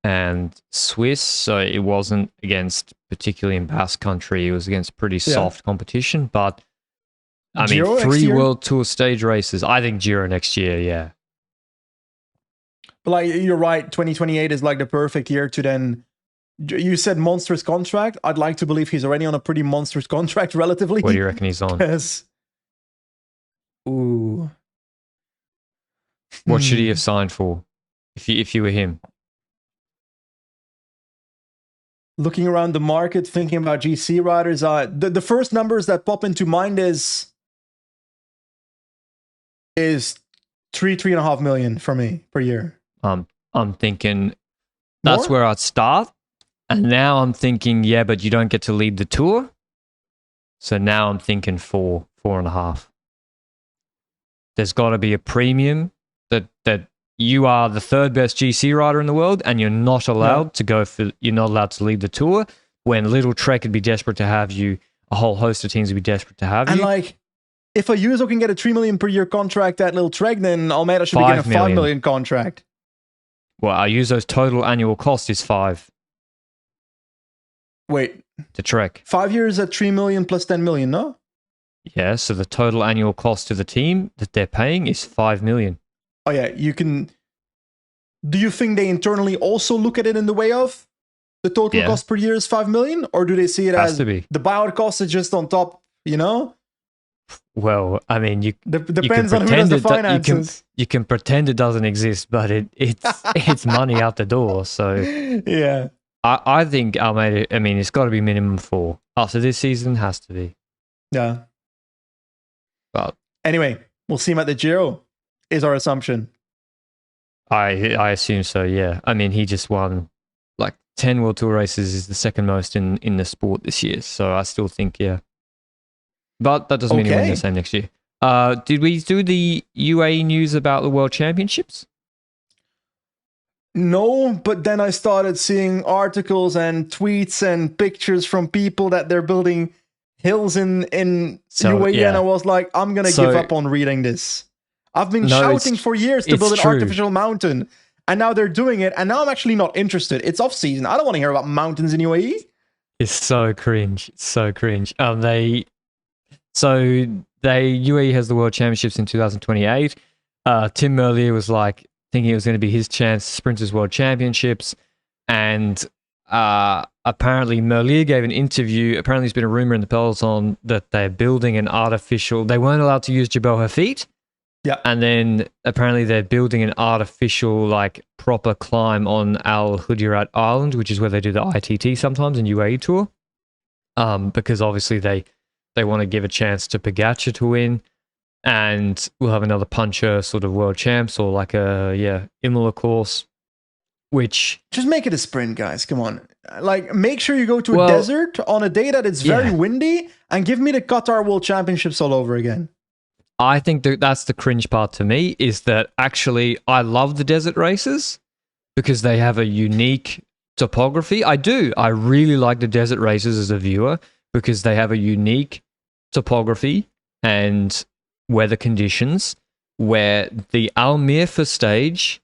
and Swiss. So it wasn't against, particularly in Basque Country, it was against pretty soft competition. But, I mean, Giro 3 World Tour stage races. I think Giro next year, yeah. But like, you're right, 2028 is like the perfect year to then... You said monstrous contract. I'd like to believe he's already on a pretty monstrous contract, relatively. What do you reckon he's on? Ooh. What should he have signed for if you were him? Looking around the market, thinking about GC riders, the first numbers that pop into mind is 3.5 million for me per year. I'm thinking that's More? where I'd start. And now I'm thinking, yeah, but you don't get to lead the tour. So now I'm thinking 4.5. There's got to be a premium that you are the third best GC rider in the world, and you're not allowed you're not allowed to lead the tour. When Little Trek would be desperate to have you, a whole host of teams would be desperate to have you. And like, if a user can get a 3 million per year contract at Little Trek, then Almeida should be getting a 5 million contract. Well, Ayuso's total annual cost is 5. Wait. To Trek. 5 years at 3 million plus 10 million, no? Yeah, so the total annual cost to the team that they're paying is 5 million. Oh yeah, you can... Do you think they internally also look at it in the way of the total cost per year is 5 million? Or do they see it as the buyout cost is just on top, you know? Well, I mean, depends on who does the finances. You can pretend it doesn't exist, but it's money out the door. So yeah, I think Almeida. I mean, it's got to be minimum 4 after this season. Has to be. Yeah. But anyway, we'll see him at the Giro. Is our assumption. I assume so. Yeah. I mean, he just won like 10 World Tour races. Is the second most in the sport this year. So I still think But that doesn't mean he'll win the same next year. Did we do the UAE news about the World Championships? No, but then I started seeing articles and tweets and pictures from people that they're building hills in UAE, and I was like, I'm going to give up on reading this. I've been shouting for years to build an artificial mountain, and now they're doing it, and now I'm actually not interested. It's off-season. I don't want to hear about mountains in UAE. It's so cringe. It's so cringe. UAE has the World Championships in 2028. Tim Merlier was like thinking it was going to be his chance, Sprinters World Championships, and apparently Merlier gave an interview. Apparently there's been a rumor in the peloton that they're building an artificial... They weren't allowed to use Jebel Hafid. Yeah. And then apparently they're building an artificial, like, proper climb on Al Hudirat Island, which is where they do the ITT sometimes in UAE Tour. Because obviously they want to give a chance to Pogacar to win, and we'll have another puncher sort of world champs or like a Imola course, which... Just make it a sprint, guys. Come on. Like, make sure you go to a desert on a day that it's very windy, and give me the Qatar World Championships all over again. I think that's the cringe part to me, is that actually I love the desert races because they have a unique topography. I do. I really like the desert races as a viewer because they have a unique topography and weather conditions, where the Al Mirfa stage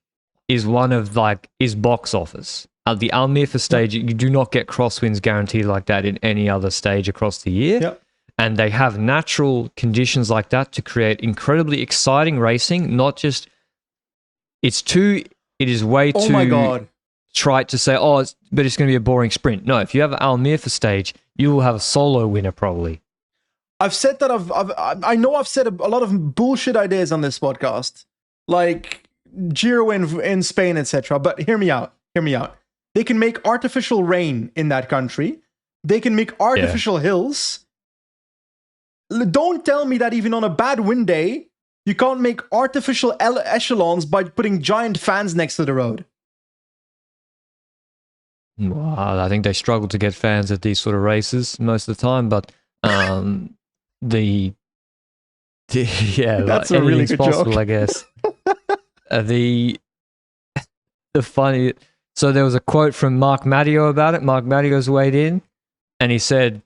is is box office. At the Al Mirfa stage, you do not get crosswinds guaranteed like that in any other stage across the year. Yep. And they have natural conditions like that to create incredibly exciting racing, not just... It is way too... Oh my God. Trite to say, but it's going to be a boring sprint. No, if you have an Al Mirfa stage, you will have a solo winner probably. I've said that I know I've said a lot of bullshit ideas on this podcast, like Giro in Spain, etc. But hear me out. They can make artificial rain in that country. They can make artificial hills Don't tell me that even on a bad wind day, you can't make artificial echelons by putting giant fans next to the road. Well, I think they struggle to get fans at these sort of races most of the time, but yeah, That's like, a really anything's good possible, joke. I guess. The funny. So there was a quote from Mark Matteo about it. Mark Matteo's weighed in, and he said,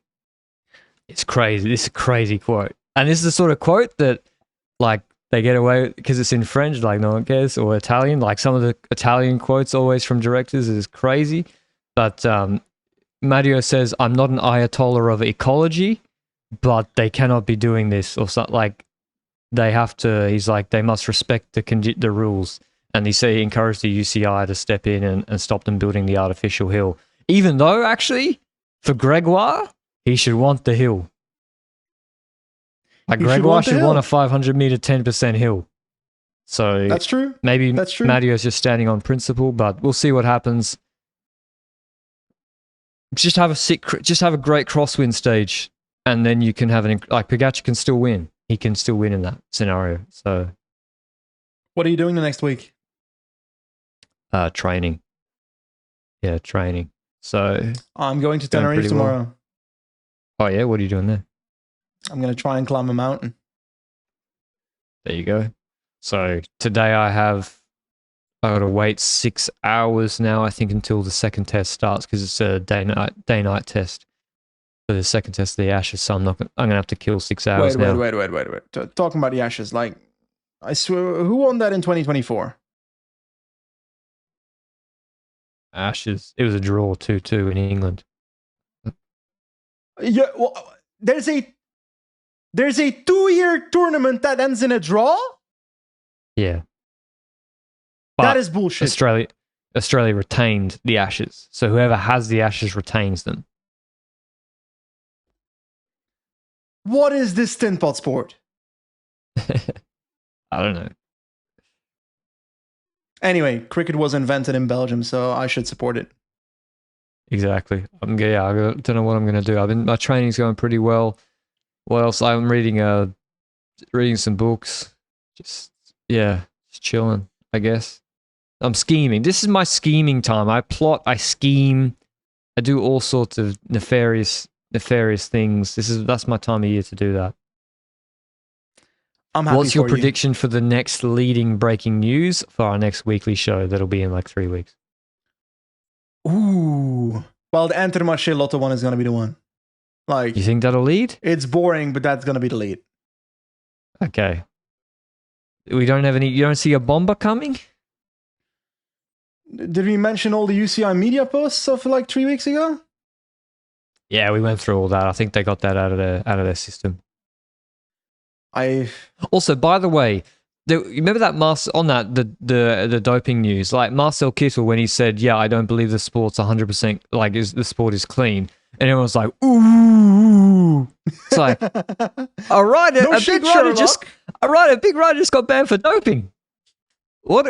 "It's crazy. This is a crazy quote." And this is the sort of quote that, like, they get away with because it's in French, like no one cares, or Italian. Like some of the Italian quotes always from directors is crazy. But Matteo says, "I'm not an ayatollah of ecology, but they cannot be doing this," or something like. They have to. He's like, they must respect the rules, and he encouraged the UCI to step in and stop them building the artificial hill. Even though, actually, for Gregoire, he should want the hill. Like Gregoire should want a 500-meter 10% hill. So that's true. Maybe that's true. Matteo's just standing on principle, but we'll see what happens. Just have a great crosswind stage, and then you can have like Pogacar can still win. He can still win in that scenario. So, what are you doing the next week? Training. Yeah, training. So I'm going to Tenerife tomorrow. Well. Oh yeah, what are you doing there? I'm going to try and climb a mountain. There you go. So today I got to wait 6 hours now, I think, until the second test starts because it's a day-night test. For the second test of the Ashes, so I'm gonna have to kill 6 hours now. Wait. Talking about the Ashes, like, I swear, who won that in 2024? Ashes. It was a draw 2-2 in England. Yeah, well, there's a 2-year tournament that ends in a draw. Yeah, but that is bullshit. Australia retained the Ashes, so whoever has the Ashes retains them. What is this tin pot sport? I don't know. Anyway, cricket was invented in Belgium, so I should support it. Exactly. I don't know what I'm going to do. My training's going pretty well. What else? I'm reading some books. Just chilling, I guess. I'm scheming. This is my scheming time. I plot, I scheme. I do all sorts of nefarious things. That's my time of year to do that. I'm happy. What's your prediction for the next leading breaking news for our next weekly show? That'll be in like 3 weeks. Ooh. Well, the Intermarché-Lotto one is going to be the one. Like, you think that'll lead? It's boring, but that's going to be the lead. Okay. We don't have any. You don't see a bomber coming? Did we mention all the UCI media posts of like 3 weeks ago? Yeah, we went through all that. I think they got that out of their system. Also, by the way, you remember that the doping news, like Marcel Kittel when he said, "Yeah, I don't believe the sport's 100% like the sport is clean," and everyone's like, "Ooh!" It's like, all right, a big rider just got banned for doping. What?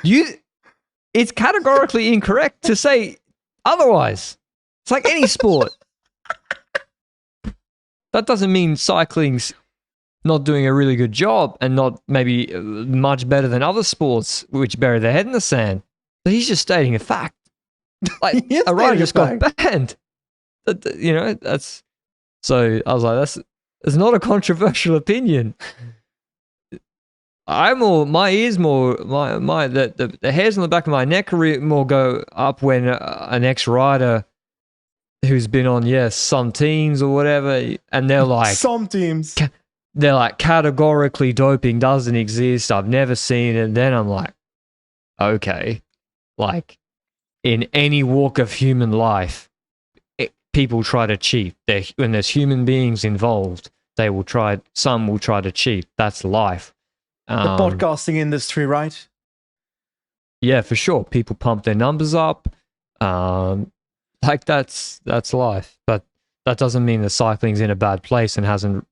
It's categorically incorrect to say otherwise. It's like any sport. That doesn't mean cycling's not doing a really good job and not maybe much better than other sports which bury their head in the sand. But he's just stating a fact. Like a rider just got banned. You know, that's so I was like, that's not a controversial opinion. My ears the hairs on the back of my neck more go up when an ex-rider who's been on some teams or whatever, and they're like some teams, they're like categorically doping doesn't exist. I've never seen it. And then I'm like, okay, like in any walk of human life, people try to cheat. When there's human beings involved, some will try to cheat. That's life. The podcasting industry, right? Yeah, for sure. People pump their numbers up. Like that's life. But that doesn't mean that cycling's in a bad place and hasn't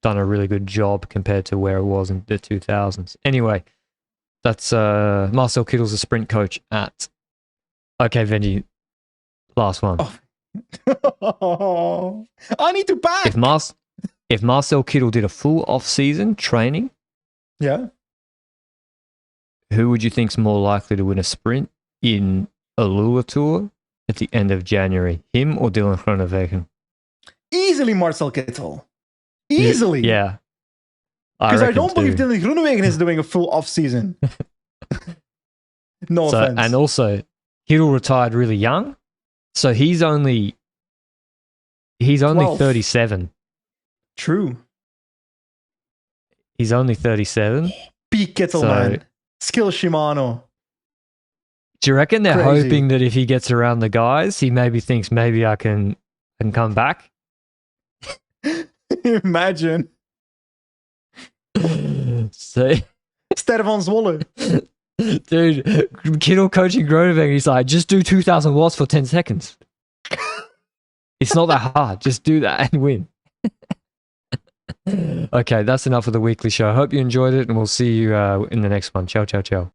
done a really good job compared to where it was in the 2000s. Anyway, that's Marcel Kittel's a sprint coach at. Okay, Benji, last one. Oh, I need to pack. If Marcel Kittel did a full off-season training, Yeah. who would you think's more likely to win a sprint in a Lula Tour at the end of January? Him or Dylan Groenewegen? Easily Marcel Kittel. Easily. Yeah. Because I don't believe Dylan Groenewegen is doing a full off-season. No offense. And also, Kittel retired really young, so he's only 12. 37. True. He's only 37. Peak Kittel, man. Skill Shimano. Do you reckon they're Crazy. hoping that if he gets around the guys, he maybe thinks maybe I can come back? Imagine. So, Sterre van Zwolle. dude, Kittel coaching Groenewegen, he's like, just do 2,000 watts for 10 seconds. It's not that hard. Just do that and win. Okay, that's enough of the weekly show. I hope you enjoyed it, and we'll see you in the next one. Ciao, ciao, ciao.